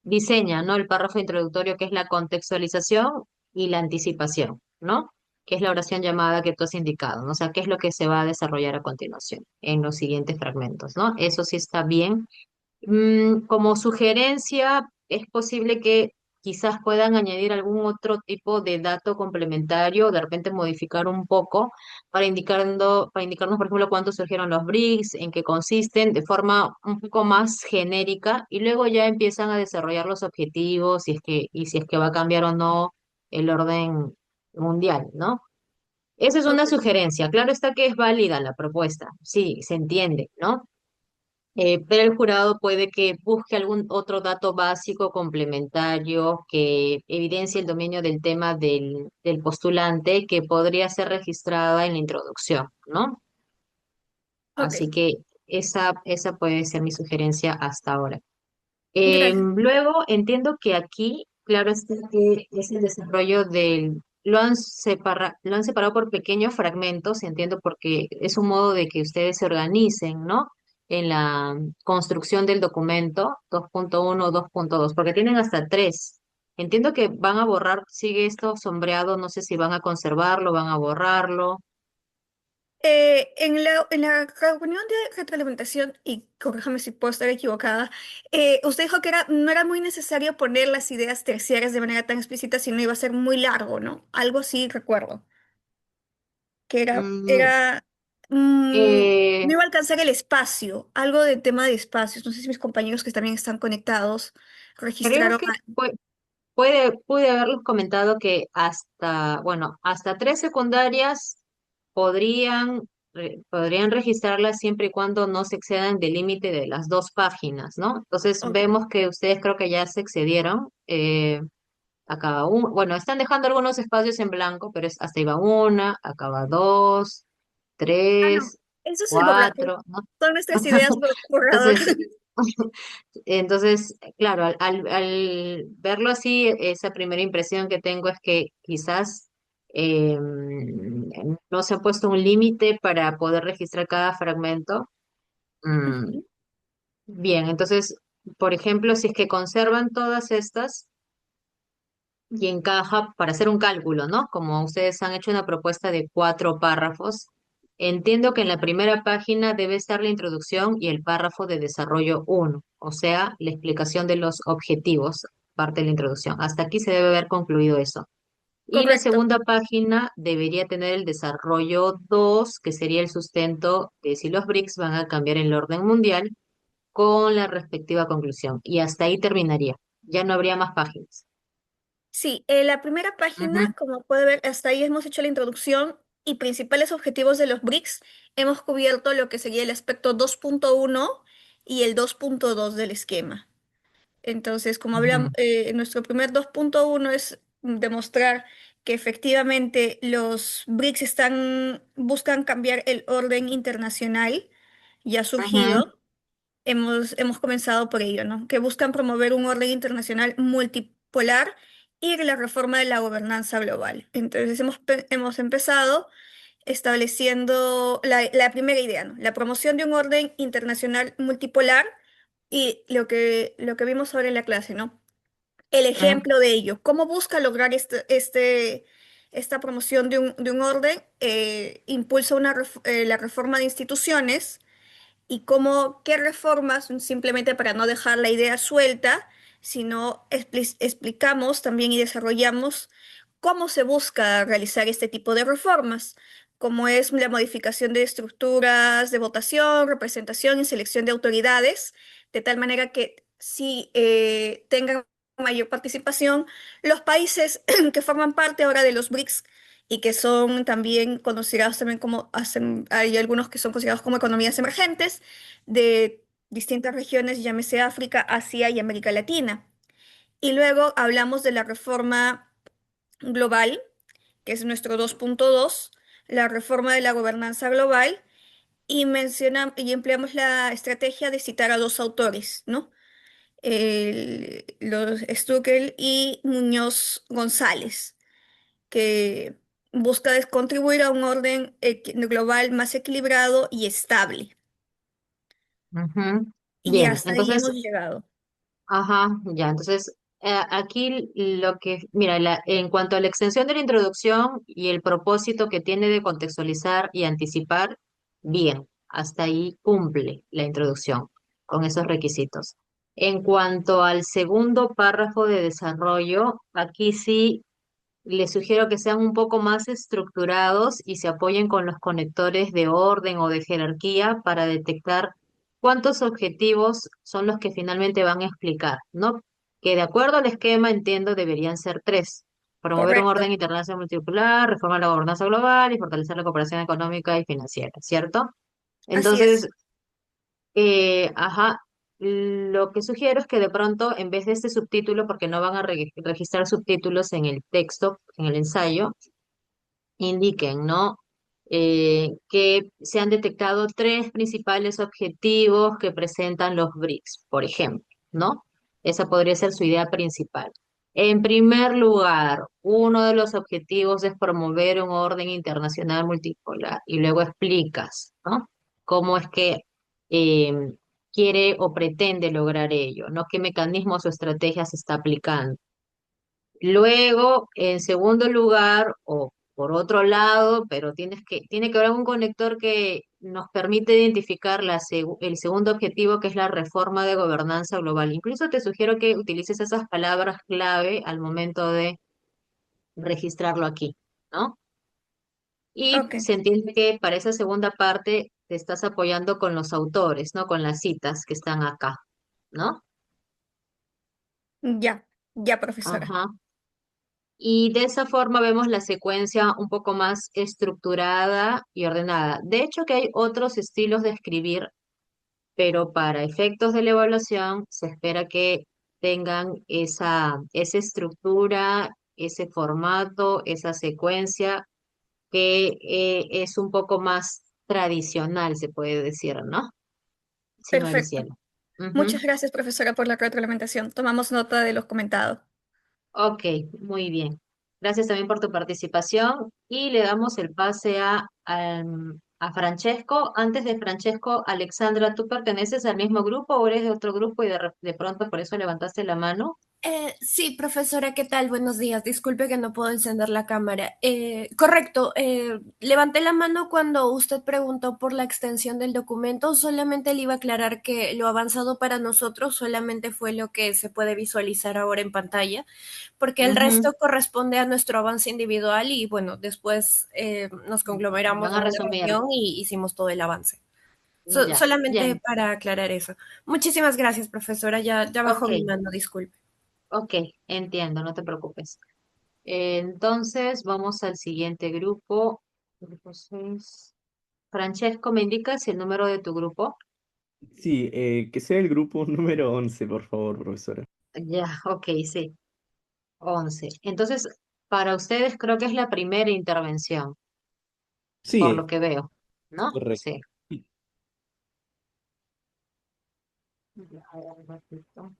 diseña, ¿no? El párrafo introductorio, que es la contextualización y la anticipación, ¿no? Que es la oración llamada que tú has indicado, ¿no? O sea, qué es lo que se va a desarrollar a continuación en los siguientes fragmentos, ¿no? Eso sí está bien. Como sugerencia, es posible que quizás puedan añadir algún otro tipo de dato complementario, de repente modificar un poco para indicarnos, por ejemplo, cuántos surgieron los BRICS, en qué consisten, de forma un poco más genérica, y luego ya empiezan a desarrollar los objetivos, si es que va a cambiar o no el orden mundial, ¿no? Esa es una Ok. sugerencia. Claro está que es válida la propuesta, sí, se entiende, ¿no? Pero el jurado puede que busque algún otro dato básico complementario que evidencie el dominio del tema del postulante que podría ser registrada en la introducción, ¿no? Ok, Así que esa puede ser mi sugerencia hasta ahora. gracias. Luego entiendo que aquí, claro, que es el desarrollo lo han separado por pequeños fragmentos, entiendo, porque es un modo de que ustedes se organicen, ¿no? En la construcción del documento 2.1, 2.2, porque tienen hasta tres. Entiendo que van a borrar, sigue esto sombreado, no sé si van a conservarlo, van a borrarlo. En la reunión de retroalimentación, y corríjame si puedo estar equivocada, usted dijo que no era muy necesario poner las ideas terciarias de manera tan explícita, sino iba a ser muy largo, ¿no? Algo así recuerdo, que Mm, no eh, iba a alcanzar el espacio, algo de tema de espacios. No sé si mis compañeros que también están conectados creo registraron. que pude haberles comentado que hasta 3 secundarias podrían registrarlas siempre y cuando no se excedan del límite de las 2 páginas, ¿no? Entonces Ok. vemos que ustedes creo que ya se excedieron a cada uno. Bueno, están dejando algunos espacios en blanco, pero hasta iba una, acaba dos, Ah, no. tres, Eso es el borrador. cuatro, ¿no? Son nuestras ideas por borrador. Entonces, claro, al verlo así, esa primera impresión que tengo es que quizás no se ha puesto un límite para poder registrar cada fragmento. Mm, Ujú. bien, entonces, por ejemplo, si es que conservan todas estas y encaja para hacer un cálculo, ¿no? Como ustedes han hecho una propuesta de 4 párrafos, entiendo que en la primera página debe estar la introducción y el párrafo de desarrollo uno, o sea, la explicación de los objetivos, parte de la introducción. Hasta aquí se debe haber concluido eso. Y la Correcto. segunda página debería tener el desarrollo 2, que sería el sustento de si los BRICS van a cambiar el orden mundial con la respectiva conclusión. Y hasta ahí terminaría. Ya no habría más páginas. Sí, la primera página, Ujú, como puede ver, hasta ahí hemos hecho la introducción y principales objetivos de los BRICS. Hemos cubierto lo que sería el aspecto 2.1 y el 2.2 del esquema. Entonces, como hablamos, ujú, nuestro primer 2.1 es demostrar que efectivamente los BRICS buscan cambiar el orden internacional ya ujú. surgido. Hemos comenzado por ello, ¿no? Que buscan promover un orden internacional multipolar y la reforma de la gobernanza global. Entonces, hemos empezado estableciendo la primera idea, ¿no? La promoción de un orden internacional multipolar y lo que vimos ahora en la clase, ¿no? El Mm, ejemplo de ello. ¿Cómo busca lograr esta promoción de un orden? Impulsa la reforma de instituciones y qué reformas, simplemente para no dejar la idea suelta, sino explicamos también y desarrollamos cómo se busca realizar este tipo de reformas, como es la modificación de estructuras de votación, representación y selección de autoridades, de tal manera que si tengan mayor participación los países que forman parte ahora de los BRICS y que son también considerados también hay algunos que son considerados como economías emergentes de distintas regiones, llámese África, Asia y América Latina. Y luego hablamos de la reforma global, que es nuestro 2.2, la reforma de la gobernanza global, y empleamos la estrategia de citar a 2 autores, ¿no? Los Stuckel y Muñoz González, que busca contribuir a un orden global más equilibrado y estable. ujú. Y Bien, hasta ahí entonces, hemos llegado. ajá, ya, entonces aquí mira, en cuanto a la extensión de la introducción y el propósito que tiene de contextualizar y anticipar, bien, hasta ahí cumple la introducción con esos requisitos. En cuanto al segundo párrafo de desarrollo, aquí sí les sugiero que sean un poco más estructurados y se apoyen con los conectores de orden o de jerarquía para detectar cuántos objetivos son los que finalmente van a explicar, ¿no? Que de acuerdo al esquema, entiendo, deberían ser 3. Promover un orden Correcto. internacional multipolar, reformar la gobernanza global y fortalecer la cooperación económica y financiera, ¿cierto? Así es. Entonces, ajá, lo que sugiero es que de pronto, en vez de este subtítulo, porque no van a registrar subtítulos en el texto, en el ensayo, indiquen, ¿no? Que se han detectado 3 principales objetivos que presentan los BRICS, por ejemplo, ¿no? Esa podría ser su idea principal. En primer lugar, uno de los objetivos es promover un orden internacional multipolar y luego explicas, ¿no? Cómo es que eh, quiere o pretende lograr ello, ¿no? ¿Qué mecanismos o estrategias se está aplicando? Luego, en segundo lugar, o por otro lado, pero tiene que haber un conector que nos permite identificar el segundo objetivo, que es la reforma de gobernanza global. Incluso te sugiero que utilices esas palabras clave al momento de registrarlo aquí, ¿no? Y Ok, se entiende que para esa segunda parte te estás apoyando con los autores, ¿no? Con las citas que están acá, ¿no? ya. Ya, profesora. Ajá. Y de esa forma vemos la secuencia un poco más estructurada y ordenada. De hecho, que hay otros estilos de escribir, pero para efectos de la evaluación se espera que tengan esa estructura, ese formato, esa secuencia que es un poco más tradicional, se puede decir, ¿no? Si no el Perfecto. cielo. Muchas Ujú. gracias, profesora, por la retroalimentación. Tomamos nota de los comentados. Ok, muy bien. Gracias también por tu participación y le damos el pase a Francesco. Antes de Francesco, Alexandra, ¿tú perteneces al mismo grupo o eres de otro grupo y de pronto por eso levantaste la mano? Sí, profesora, ¿qué tal? Buenos días. Disculpe que no puedo encender la cámara. Correcto, levanté la mano cuando usted preguntó por la extensión del documento. Solamente le iba a aclarar que lo avanzado para nosotros solamente fue lo que se puede visualizar ahora en pantalla, porque el Ujú. resto corresponde a nuestro avance individual y bueno, después nos conglomeramos Van en a una resumir. reunión y hicimos todo el avance. Ya, Solamente bien. para aclarar eso. Muchísimas gracias, profesora. Ya bajó Ok, mi mano, disculpe. ok, entiendo, no te preocupes. Entonces, vamos al siguiente grupo. Grupo 6. Francesco, ¿me indicas el número de tu grupo? Sí, que sea el grupo número 11, por favor, profesora. Ya, ok, sí. 11. Entonces, para ustedes creo que es la primera intervención, por lo Sí, que veo, ¿no? correcto. Sí. Ya, a ver, un ratito.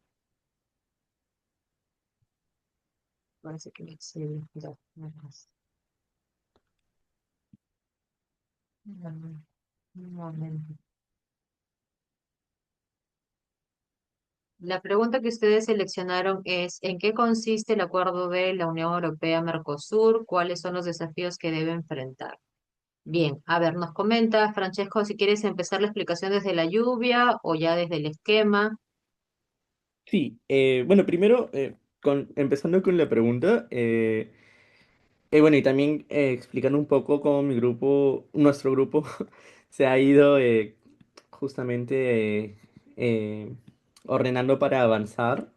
Parece que me excedí. Ya, no más. Un momento. La pregunta que ustedes seleccionaron es, ¿en qué consiste el acuerdo de la Unión Europea-Mercosur? ¿Cuáles son los desafíos que debe enfrentar? Bien, a ver, nos comenta Francesco si quieres empezar la explicación desde la lluvia o ya desde el esquema. Sí, bueno, primero, empezando con la pregunta, bueno, y también explicando un poco cómo nuestro grupo, se ha ido justamente ordenando para avanzar.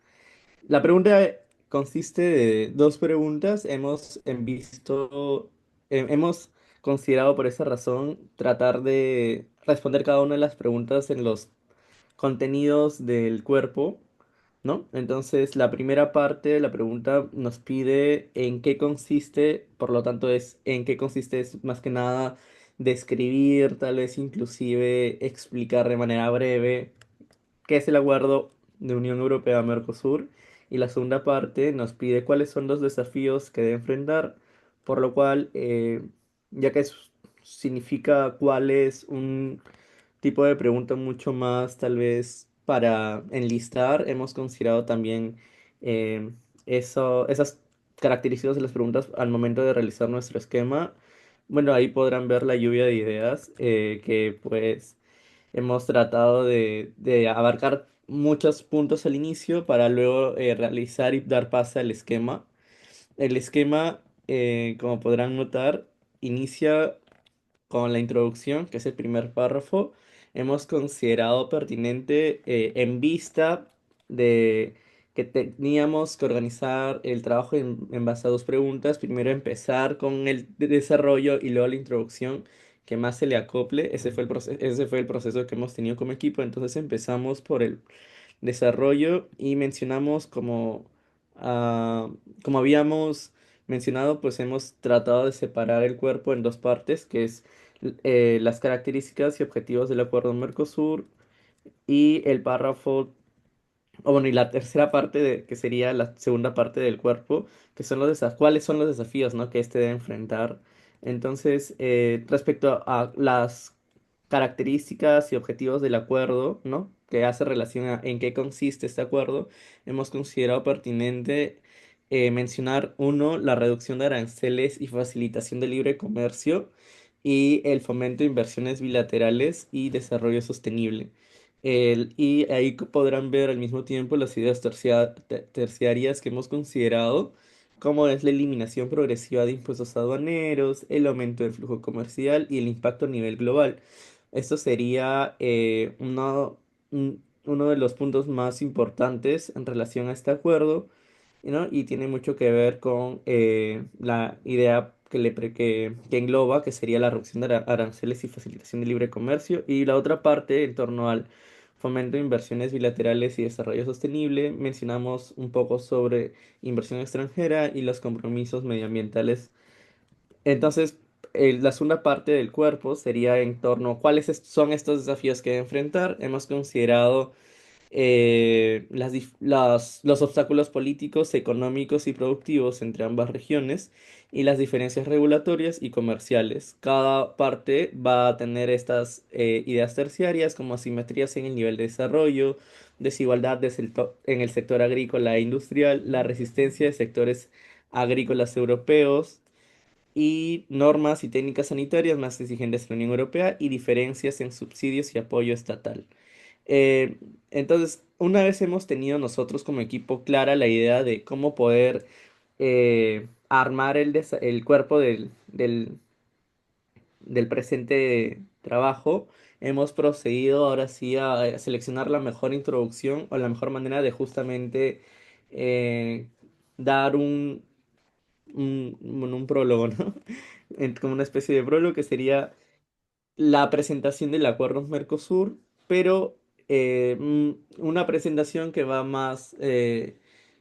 La pregunta consiste de dos preguntas. Hemos considerado por esa razón tratar de responder cada una de las preguntas en los contenidos del cuerpo, ¿no? Entonces, la primera parte de la pregunta nos pide en qué consiste, por lo tanto, en qué consiste es más que nada describir, tal vez inclusive explicar de manera breve qué es el acuerdo de Unión Europea-Mercosur. Y la segunda parte nos pide cuáles son los desafíos que debe enfrentar, por lo cual, ya que significa cuál es un tipo de pregunta mucho más tal vez para enlistar. Hemos considerado también eh, esas características de las preguntas al momento de realizar nuestro esquema. Bueno, ahí podrán ver la lluvia de ideas que pues hemos tratado de abarcar muchos puntos al inicio para luego realizar y dar paso al esquema. El esquema, como podrán notar, inicia con la introducción, que es el primer párrafo. Hemos considerado pertinente, en vista de que teníamos que organizar el trabajo en base a dos preguntas, primero empezar con el desarrollo y luego la introducción que más se le acople. Ese fue el proceso que hemos tenido como equipo. Entonces empezamos por el desarrollo y mencionamos como habíamos mencionado, pues hemos tratado de separar el cuerpo en dos partes, que es las características y objetivos del acuerdo Mercosur y el párrafo, o bueno, y la tercera parte que sería la segunda parte del cuerpo, que son cuáles son los desafíos, ¿no?, que este debe enfrentar. Entonces, respecto a las características y objetivos del acuerdo, ¿no?, que hace relación a en qué consiste este acuerdo, hemos considerado pertinente mencionar, uno, la reducción de aranceles y facilitación del libre comercio y el fomento de inversiones bilaterales y desarrollo sostenible. Y ahí podrán ver al mismo tiempo las ideas terciarias que hemos considerado, como es la eliminación progresiva de impuestos aduaneros, el aumento del flujo comercial y el impacto a nivel global. Esto sería uno de los puntos más importantes en relación a este acuerdo. ¿no? Y tiene mucho que ver con la idea que engloba, que sería la reducción de aranceles y facilitación de libre comercio, y la otra parte en torno al fomento de inversiones bilaterales y desarrollo sostenible. Mencionamos un poco sobre inversión extranjera y los compromisos medioambientales. Entonces, la segunda parte del cuerpo sería en torno a cuáles son estos desafíos que enfrentar. Hemos considerado los obstáculos políticos, económicos y productivos entre ambas regiones y las diferencias regulatorias y comerciales. Cada parte va a tener estas ideas terciarias como asimetrías en el nivel de desarrollo, desigualdad en el sector agrícola e industrial, la resistencia de sectores agrícolas europeos y normas y técnicas sanitarias más exigentes de la Unión Europea y diferencias en subsidios y apoyo estatal. Eh, entonces, una vez hemos tenido nosotros como equipo clara la idea de cómo poder armar el cuerpo del presente trabajo, hemos procedido ahora sí a seleccionar la mejor introducción o la mejor manera de justamente eh, dar un prólogo, ¿no? Como una especie de prólogo que sería la presentación del acuerdo Mercosur, pero una presentación que va más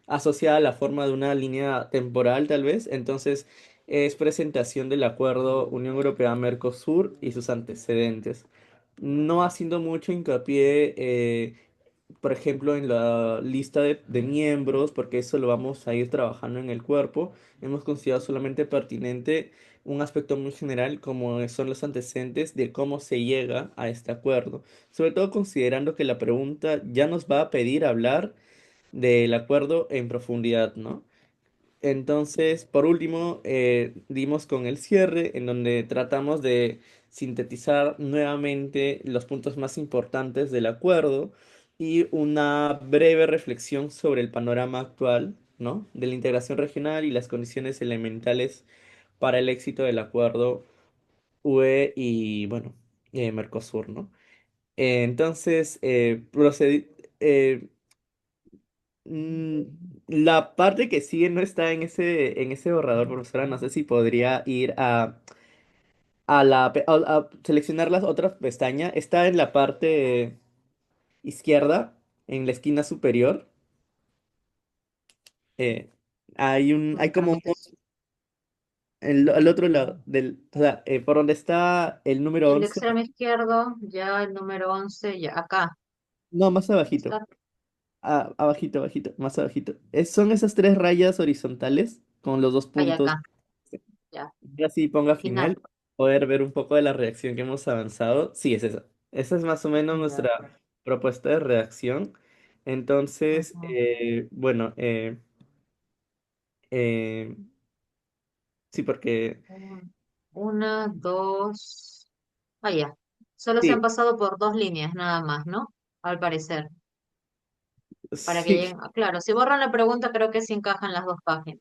asociada a la forma de una línea temporal, tal vez. Entonces, es presentación del acuerdo Unión Europea-Mercosur y sus antecedentes. No haciendo mucho hincapié, por ejemplo, en la lista de miembros, porque eso lo vamos a ir trabajando en el cuerpo. Hemos considerado solamente pertinente un aspecto muy general como son los antecedentes de cómo se llega a este acuerdo. Sobre todo considerando que la pregunta ya nos va a pedir hablar del acuerdo en profundidad, ¿no? Entonces, por último, dimos con el cierre, en donde tratamos de sintetizar nuevamente los puntos más importantes del acuerdo y una breve reflexión sobre el panorama actual, ¿no? De la integración regional y las condiciones elementales para el éxito del acuerdo UE y, bueno, Mercosur, ¿no? Entonces, eh, Mm, la parte que sigue no está en ese borrador, profesora. No sé si podría ir a seleccionar las otras pestañas. Está en la parte izquierda, en la esquina superior. eh, hay Me como permites. al otro lado o sea, por donde está el número El 11. extremo izquierdo, ya el número 11 ya acá. No, más abajito. Está Abajito, abajito, más abajito. Son esas tres rayas horizontales con los dos ahí puntos. acá, ya. Y así ponga Final. final, poder ver un poco de la reacción que hemos avanzado. Sí, es esa. Esa es más o menos Ya. nuestra propuesta de reacción. Entonces, Ujú. bueno, eh, sí, porque Una, dos. Ah, ya. Solo se han sí, pasado por dos líneas nada más, ¿no? Al parecer. Para que sí. lleguen. Claro, si borran la pregunta, creo que sí encajan las dos páginas.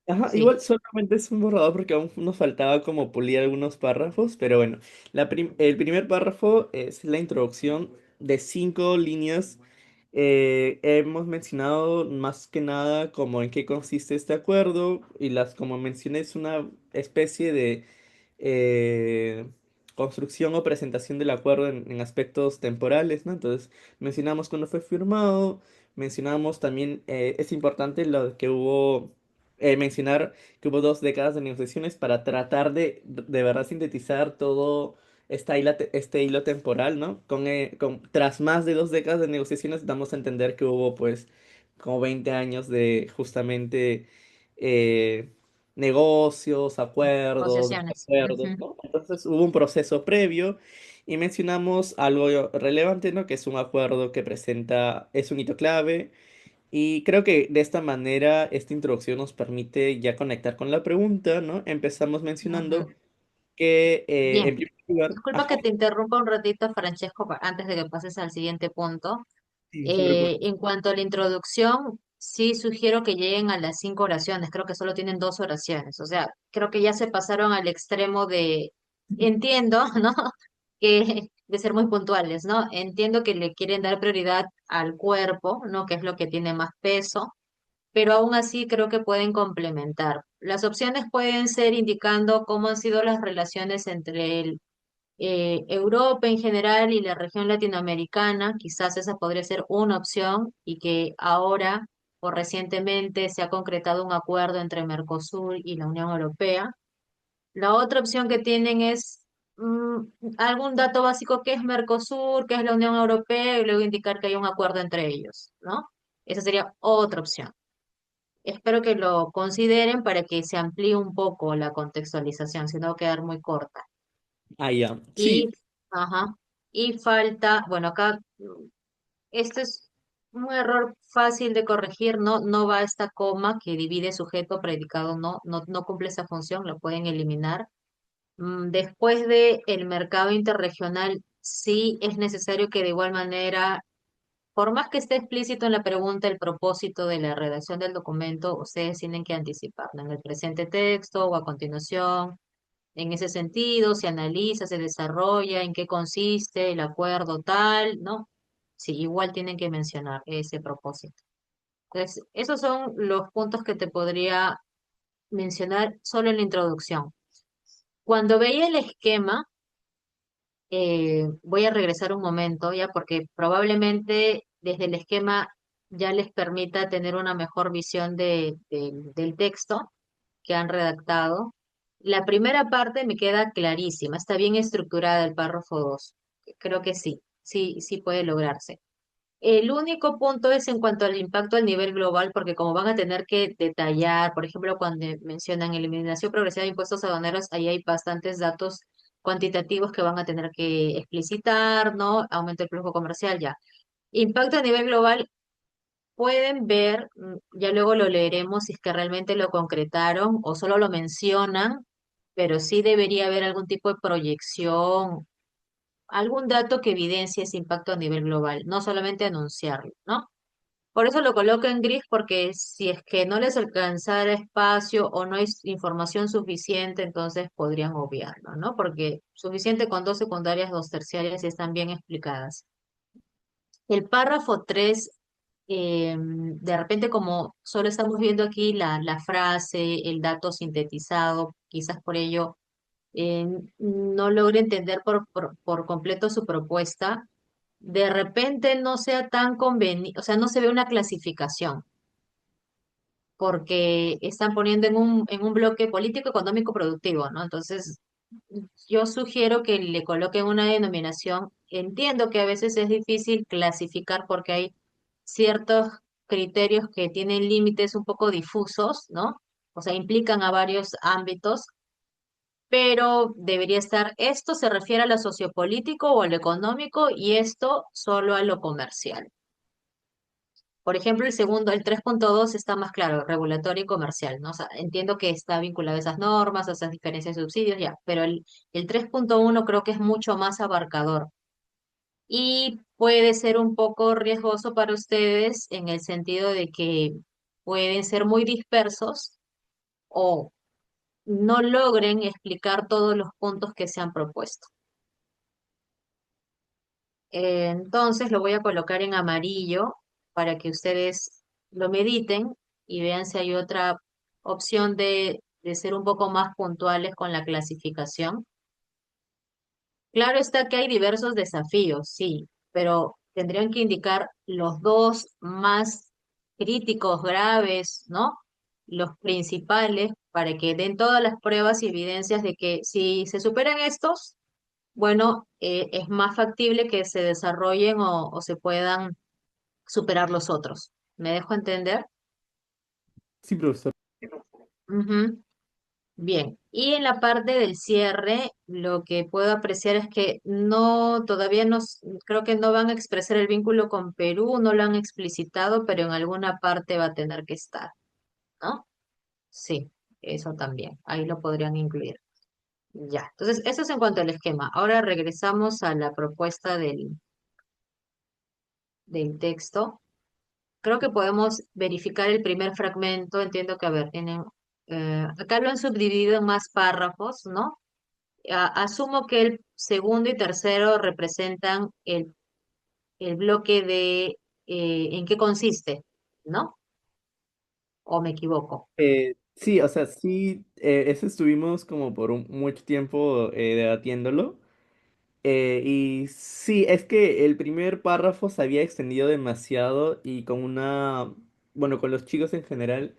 Ajá, Sí. igual solamente es un borrador porque aún nos faltaba como pulir algunos párrafos, pero bueno, el primer párrafo es la introducción de 5 líneas. Hemos mencionado más que nada como en qué consiste este acuerdo y como mencioné, es una especie de eh, construcción o presentación del acuerdo en aspectos temporales, ¿no? Entonces, mencionamos cuándo fue firmado, mencionamos también, es importante lo que mencionar que hubo 2 décadas de negociaciones para tratar de verdad sintetizar todo este hilo temporal, ¿no? Tras más de 2 décadas de negociaciones, damos a entender que hubo pues como 20 años de justamente eh, negocios, acuerdos, Negociaciones. desacuerdos, Ujú. ¿no? Entonces hubo un proceso previo y mencionamos algo relevante, ¿no? Que es un acuerdo que es un hito clave y creo que de esta manera esta introducción nos permite ya conectar con la pregunta, ¿no? Empezamos mencionando Ujú. que en Bien. primer lugar, Disculpa ajá, que te interrumpa un ratito, Francesco, antes de que pases al siguiente punto. sí, no se preocupe. En cuanto a la introducción, sí sugiero que lleguen a las 5 oraciones. Creo que solo tienen 2 oraciones. O sea, creo que ya se pasaron al extremo de, entiendo, ¿no? Que de ser muy puntuales, ¿no? Entiendo que le quieren dar prioridad al cuerpo, ¿no? Que es lo que tiene más peso. pero aún así creo que pueden complementar. Las opciones pueden ser indicando cómo han sido las relaciones entre Europa en general y la región latinoamericana, quizás esa podría ser una opción y que ahora o recientemente se ha concretado un acuerdo entre Mercosur y la Unión Europea. La otra opción que tienen es algún dato básico que es Mercosur, que es la Unión Europea y luego indicar que hay un acuerdo entre ellos, ¿no? Esa sería otra opción. Espero que lo consideren para que se amplíe un poco la contextualización, si no va a quedar muy corta. Ah, ya. Y, Sí, ajá, y falta, bueno, acá este es un error fácil de corregir, no va esta coma que divide sujeto, predicado, no cumple esa función, lo pueden eliminar. Después de el mercado interregional, sí es necesario que de igual manera, por más que esté explícito en la pregunta el propósito de la redacción del documento, ustedes tienen que anticiparlo en el presente texto o a continuación. En ese sentido, se analiza, se desarrolla, en qué consiste el acuerdo tal, ¿no? Sí, igual tienen que mencionar ese propósito. Entonces, esos son los puntos que te podría mencionar solo en la introducción. Cuando veía el esquema, voy a regresar un momento ya porque probablemente desde el esquema ya les permita tener una mejor visión del texto que han redactado. La primera parte me queda clarísima, está bien estructurada el párrafo 2. Creo que sí puede lograrse. El único punto es en cuanto al impacto a nivel global, porque como van a tener que detallar, por ejemplo, cuando mencionan eliminación progresiva de impuestos aduaneros, ahí hay bastantes datos cuantitativos que van a tener que explicitar, ¿no? Aumento del flujo comercial, ya. Impacto a nivel global, pueden ver, ya luego lo leeremos si es que realmente lo concretaron o solo lo mencionan, pero sí debería haber algún tipo de proyección, algún dato que evidencie ese impacto a nivel global, no solamente anunciarlo, ¿no? Por eso lo coloco en gris porque si es que no les alcanzara espacio o no hay información suficiente, entonces podrían obviarlo, ¿no? Porque suficiente con dos secundarias, dos terciarias y están bien explicadas. El párrafo 3 de repente como solo estamos viendo aquí la frase, el dato sintetizado, quizás por ello eh, no logre entender por completo su propuesta, de repente no sea tan conveniente, o sea, no se ve una clasificación, porque están poniendo en un bloque político, económico, productivo, ¿no? Entonces, yo sugiero que le coloquen una denominación. Entiendo que a veces es difícil clasificar porque hay ciertos criterios que tienen límites un poco difusos, ¿no? O sea, implican a varios ámbitos, pero debería estar, esto se refiere a lo sociopolítico o a lo económico y esto solo a lo comercial. Por ejemplo, el segundo, el 3.2 está más claro, regulatorio y comercial, ¿no? O sea, entiendo que está vinculado a esas normas, a esas diferencias de subsidios, ya, pero el 3.1 creo que es mucho más abarcador y puede ser un poco riesgoso para ustedes en el sentido de que pueden ser muy dispersos o no logren explicar todos los puntos que se han propuesto. Entonces lo voy a colocar en amarillo para que ustedes lo mediten y vean si hay otra opción de ser un poco más puntuales con la clasificación. Claro está que hay diversos desafíos, sí, pero tendrían que indicar los dos más críticos, graves, ¿no? Los principales para que den todas las pruebas y evidencias de que si se superan estos, bueno, es más factible que se desarrollen o se puedan superar los otros. ¿Me dejo entender? sí, profesor. Ujú. Bien, y en la parte del cierre, lo que puedo apreciar es que todavía no, creo que no van a expresar el vínculo con Perú, no lo han explicitado, pero en alguna parte va a tener que estar, ¿no? Sí, eso también, ahí lo podrían incluir. Ya, entonces eso es en cuanto al esquema. Ahora regresamos a la propuesta del texto. Creo que podemos verificar el primer fragmento. Entiendo que, a ver, acá lo han subdividido en más párrafos, ¿no? Asumo que el segundo y tercero representan el bloque de en qué consiste, ¿no? ¿O me equivoco? Sí, o sea, sí, eso estuvimos como por mucho tiempo debatiéndolo. Y sí, es que el primer párrafo se había extendido demasiado y con bueno, con los chicos en general,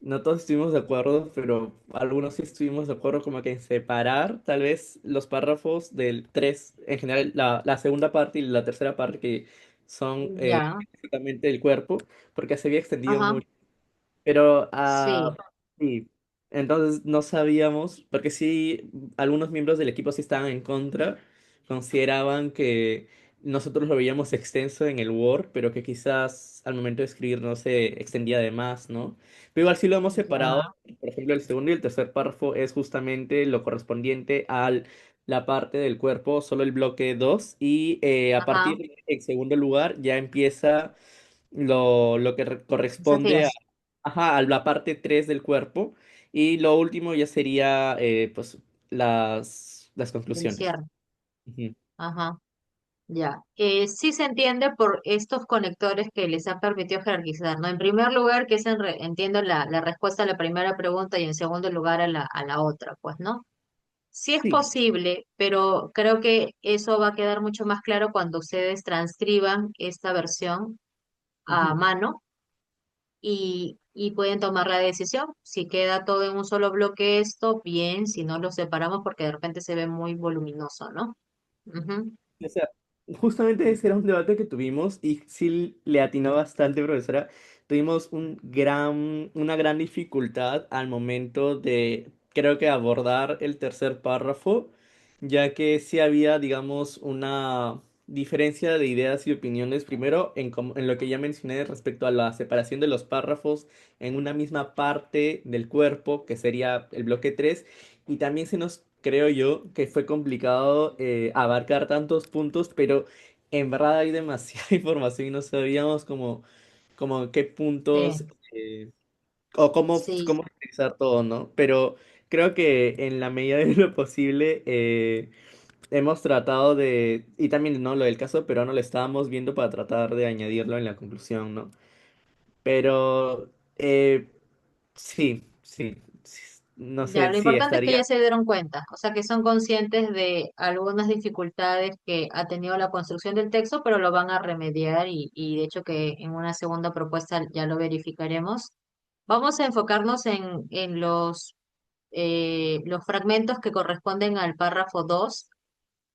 no todos estuvimos de acuerdo, pero algunos sí estuvimos de acuerdo como que en separar tal vez los párrafos del 3 en general, la segunda parte y la tercera parte que son Ya, básicamente el cuerpo, porque se había extendido ajá, mucho. Pero sí, sí, entonces no sabíamos, porque sí, algunos miembros del equipo sí estaban en contra, consideraban que nosotros lo veíamos extenso en el Word, pero que quizás al momento de escribir no se extendía de más, ¿no? Pero igual sí lo hemos separado, ya, por ejemplo, el segundo y el tercer párrafo es justamente lo correspondiente a la parte del cuerpo, solo el bloque 2 y a partir ajá, en segundo lugar ya empieza lo que corresponde desafíos, ajá, a la parte 3 del cuerpo. Y lo último ya sería pues las el conclusiones. cierre, Ujú. ajá. Ya, sí se entiende por estos conectores que les ha permitido jerarquizar, ¿no? En primer lugar, que es entiendo la respuesta a la primera pregunta y en segundo lugar a la otra, pues, ¿no? Sí es Sí. posible, pero creo que eso va a quedar mucho más claro cuando ustedes transcriban esta versión a Ujú. mano y pueden tomar la decisión. Si queda todo en un solo bloque esto, bien, si no lo separamos porque de repente se ve muy voluminoso, ¿no? Ujú. O sea, justamente ese era un debate que tuvimos y sí le atinó bastante, profesora. Tuvimos una gran dificultad al momento de, creo que abordar el tercer párrafo, ya que sí había, digamos, una diferencia de ideas y opiniones, primero en lo que ya mencioné respecto a la separación de los párrafos en una misma parte del cuerpo, que sería el bloque 3 y también creo yo, que fue complicado abarcar tantos puntos, pero en verdad hay demasiada información y no sabíamos como qué puntos Sí, eh, o sí. cómo utilizar todo, ¿no? Pero creo que en la medida de lo posible hemos tratado y también, ¿no? Lo del caso peruano lo estábamos viendo para tratar de añadirlo en la conclusión, ¿no? Pero eh, sí, no Ya, sé, lo sí, importante es que estaría. ya se dieron cuenta, o sea que son conscientes de algunas dificultades que ha tenido la construcción del texto, pero lo van a remediar y de hecho que en una segunda propuesta ya lo verificaremos. Vamos a enfocarnos en los fragmentos que corresponden al párrafo 2.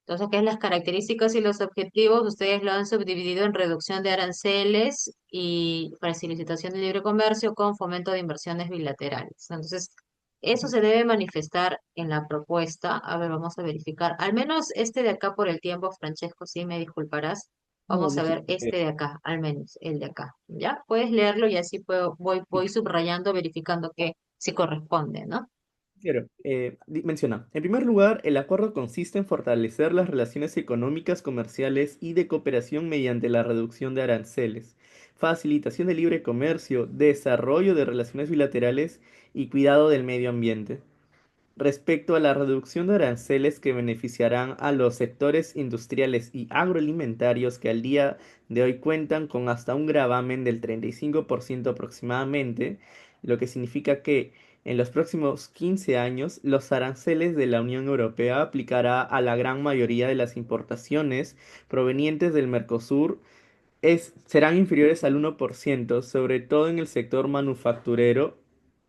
Entonces, ¿qué es las características y los objetivos? Ustedes lo han subdividido en reducción de aranceles y facilitación del libre comercio con fomento de inversiones bilaterales. Entonces, eso se debe manifestar en la propuesta. A ver, vamos a verificar. Al menos este de acá por el tiempo, Francesco, sí me disculparás. No, Vamos no a sé. ver este de acá, al menos el de acá. ¿Ya? Puedes leerlo y así voy subrayando, verificando que sí corresponde, ¿no? Quiero, menciona, en primer lugar, el acuerdo consiste en fortalecer las relaciones económicas, comerciales y de cooperación mediante la reducción de aranceles, facilitación de libre comercio, desarrollo de relaciones bilaterales y cuidado del medio ambiente. Respecto a la reducción de aranceles que beneficiarán a los sectores industriales y agroalimentarios que al día de hoy cuentan con hasta un gravamen del 35% aproximadamente, lo que significa que en los próximos 15 años los aranceles de la Unión Europea aplicará a la gran mayoría de las importaciones provenientes del Mercosur serán inferiores al 1%, sobre todo en el sector manufacturero,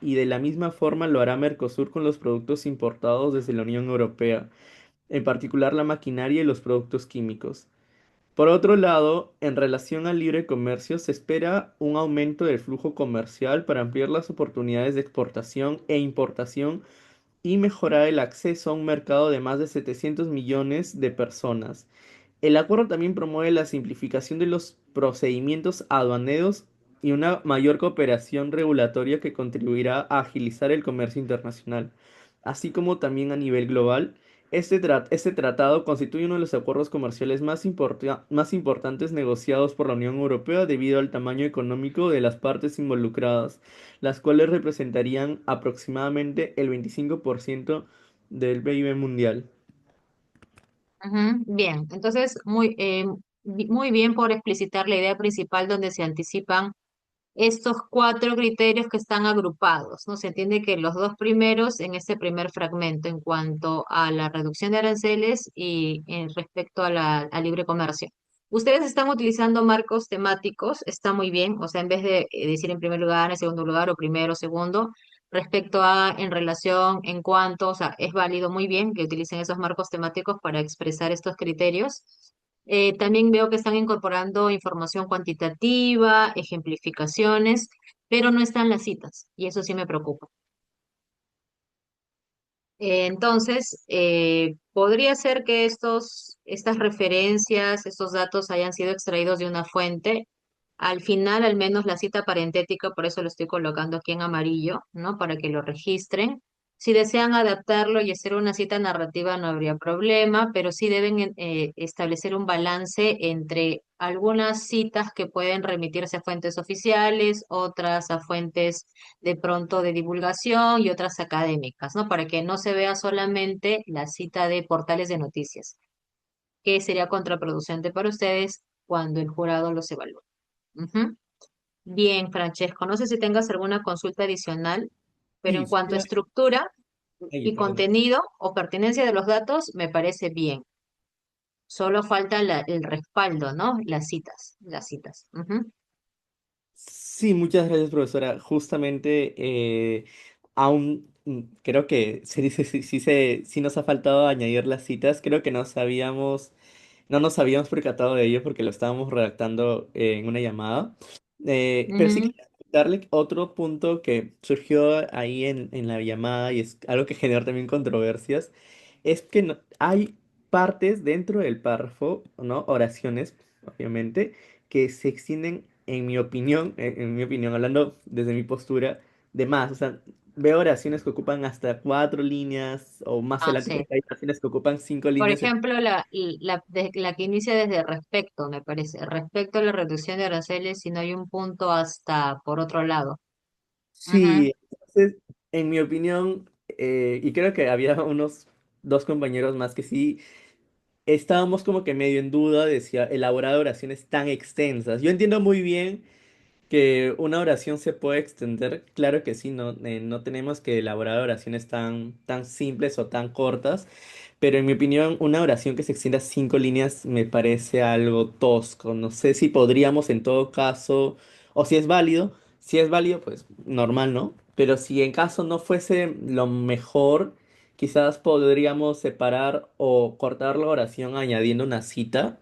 y de la misma forma lo hará Mercosur con los productos importados desde la Unión Europea, en particular la maquinaria y los productos químicos. Por otro lado, en relación al libre comercio, se espera un aumento del flujo comercial para ampliar las oportunidades de exportación e importación y mejorar el acceso a un mercado de más de 700 millones de personas. El acuerdo también promueve la simplificación de los procedimientos aduaneros y una mayor cooperación regulatoria que contribuirá a agilizar el comercio internacional, así como también a nivel global. Este tratado constituye uno de los acuerdos comerciales más importantes negociados por la Unión Europea debido al tamaño económico de las partes involucradas, las cuales representarían aproximadamente el 25% del PIB mundial. Ujú. Bien, entonces muy bien por explicitar la idea principal donde se anticipan estos cuatro criterios que están agrupados, ¿no? Se entiende que los dos primeros en este primer fragmento en cuanto a la reducción de aranceles y respecto a al libre comercio. Ustedes están utilizando marcos temáticos, está muy bien, o sea, en vez de decir en primer lugar, en segundo lugar o primero, segundo, respecto a en relación, en cuanto, o sea, es válido muy bien que utilicen esos marcos temáticos para expresar estos criterios. También veo que están incorporando información cuantitativa, ejemplificaciones, pero no están las citas, y eso sí me preocupa. Entonces, podría ser que estas referencias, estos datos hayan sido extraídos de una fuente. Al final, al menos la cita parentética, por eso lo estoy colocando aquí en amarillo, ¿no? Para que lo registren. Si desean adaptarlo y hacer una cita narrativa, no habría problema, pero sí deben establecer un balance entre algunas citas que pueden remitirse a fuentes oficiales, otras a fuentes de pronto de divulgación y otras académicas, ¿no? Para que no se vea solamente la cita de portales de noticias, que sería contraproducente para ustedes cuando el jurado los evalúe. Ujú. Bien, Francesco, no sé si tengas alguna consulta adicional, pero Sí, en cuanto a estructura ay, y perdón. contenido o pertinencia de los datos, me parece bien. Solo falta el respaldo, ¿no? Las citas, las citas. Ujú. Sí, muchas gracias, profesora. Justamente, aún creo que sí nos ha faltado añadir las citas. Creo que no nos habíamos percatado de ello porque lo estábamos redactando en una llamada. Pero sí Ujú. quería darle otro punto que surgió ahí en la llamada y es algo que genera también controversias. Es que hay partes dentro del párrafo, ¿no? Oraciones, obviamente, que se extienden, en mi opinión, hablando desde mi postura, de más. O sea, veo oraciones que ocupan hasta 4 líneas o más Ah, adelante creo sí. que hay oraciones que ocupan cinco Por líneas. ejemplo, la que inicia desde respecto, me parece. Respecto a la reducción de aranceles, si no hay un punto hasta por otro lado. Ujú, Sí, entonces, en mi opinión, y creo que había unos dos compañeros más que sí, estábamos como que medio en duda de si elaborar oraciones tan extensas. Yo entiendo muy bien que una oración se puede extender, claro que sí, no tenemos que elaborar oraciones tan simples o tan cortas, pero en mi opinión, una oración que se extienda 5 líneas me parece algo tosco. No sé si podríamos en todo caso, o si es válido, pues normal, ¿no? Pero si en caso no fuese lo mejor, quizás podríamos separar o cortar la oración añadiendo una cita,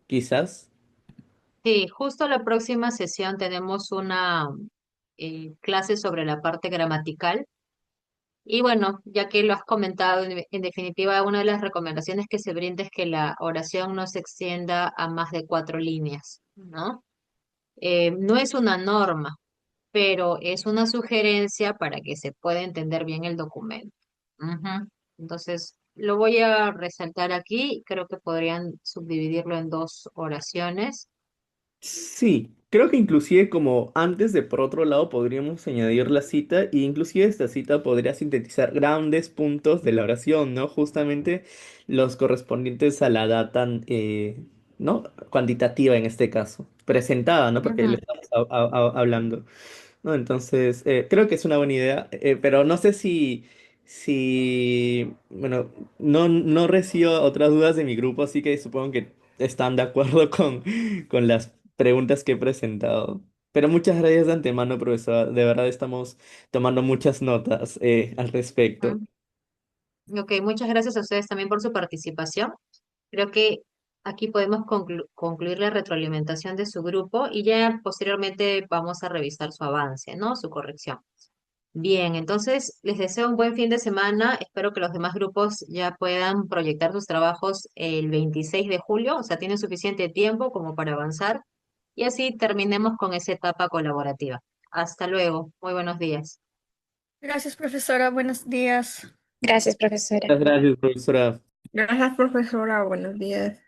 quizás. sí, justo la próxima sesión tenemos una clase sobre la parte gramatical. Y bueno, ya que lo has comentado, en definitiva, una de las recomendaciones que se brinda es que la oración no se extienda a más de 4 líneas, ¿no? No es una norma, pero es una sugerencia para que se pueda entender bien el documento. Ujú. Entonces, lo voy a resaltar aquí. Creo que podrían subdividirlo en dos oraciones. Sí, creo que inclusive como antes de por otro lado podríamos añadir la cita y inclusive esta cita podría sintetizar grandes puntos de la oración, ¿no? Justamente los correspondientes a la data, ¿no? Cuantitativa en este caso, presentada, ¿no? Porque le Ujú. estamos hablando. ¿No? Entonces, creo que es una buena idea, pero no sé bueno, no recibo otras dudas de mi grupo, así que supongo que están de acuerdo con las preguntas que he presentado. Pero muchas gracias de antemano, profesora. De verdad estamos tomando muchas notas, al respecto. Ujú. Ok, muchas gracias a ustedes también por su participación. Creo que aquí podemos concluir la retroalimentación de su grupo y ya posteriormente vamos a revisar su avance, ¿no? Su corrección. Bien, entonces les deseo un buen fin de semana. Espero que los demás grupos ya puedan proyectar sus trabajos el 26 de julio, o sea, tienen suficiente tiempo como para avanzar y así terminemos con esa etapa colaborativa. Hasta luego. Muy buenos días. Gracias, profesora. Buenos días. Gracias, profesora. Muchas gracias, profesora. Gracias, profesora. Buenos días.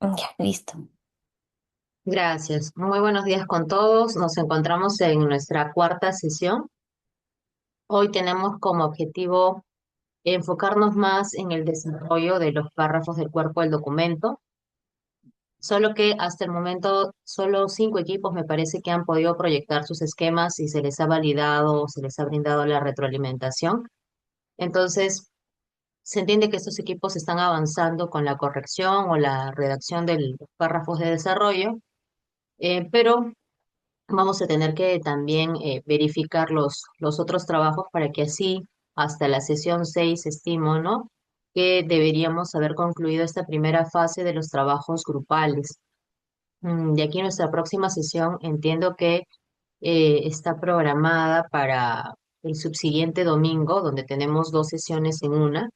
Ya, listo. Gracias. Muy buenos días con todos. Nos encontramos en nuestra cuarta sesión. Hoy tenemos como objetivo enfocarnos más en el desarrollo de los párrafos del cuerpo del documento, solo que hasta el momento solo 5 equipos me parece que han podido proyectar sus esquemas y se les ha validado, se les ha brindado la retroalimentación. Entonces, se entiende que estos equipos están avanzando con la corrección o la redacción de los párrafos de desarrollo, pero vamos a tener que también verificar los otros trabajos para que así, hasta la sesión 6 estimo, ¿no? Que deberíamos haber concluido esta primera fase de los trabajos grupales. De aquí nuestra próxima sesión entiendo que está programada para el subsiguiente domingo, donde tenemos 2 sesiones en una.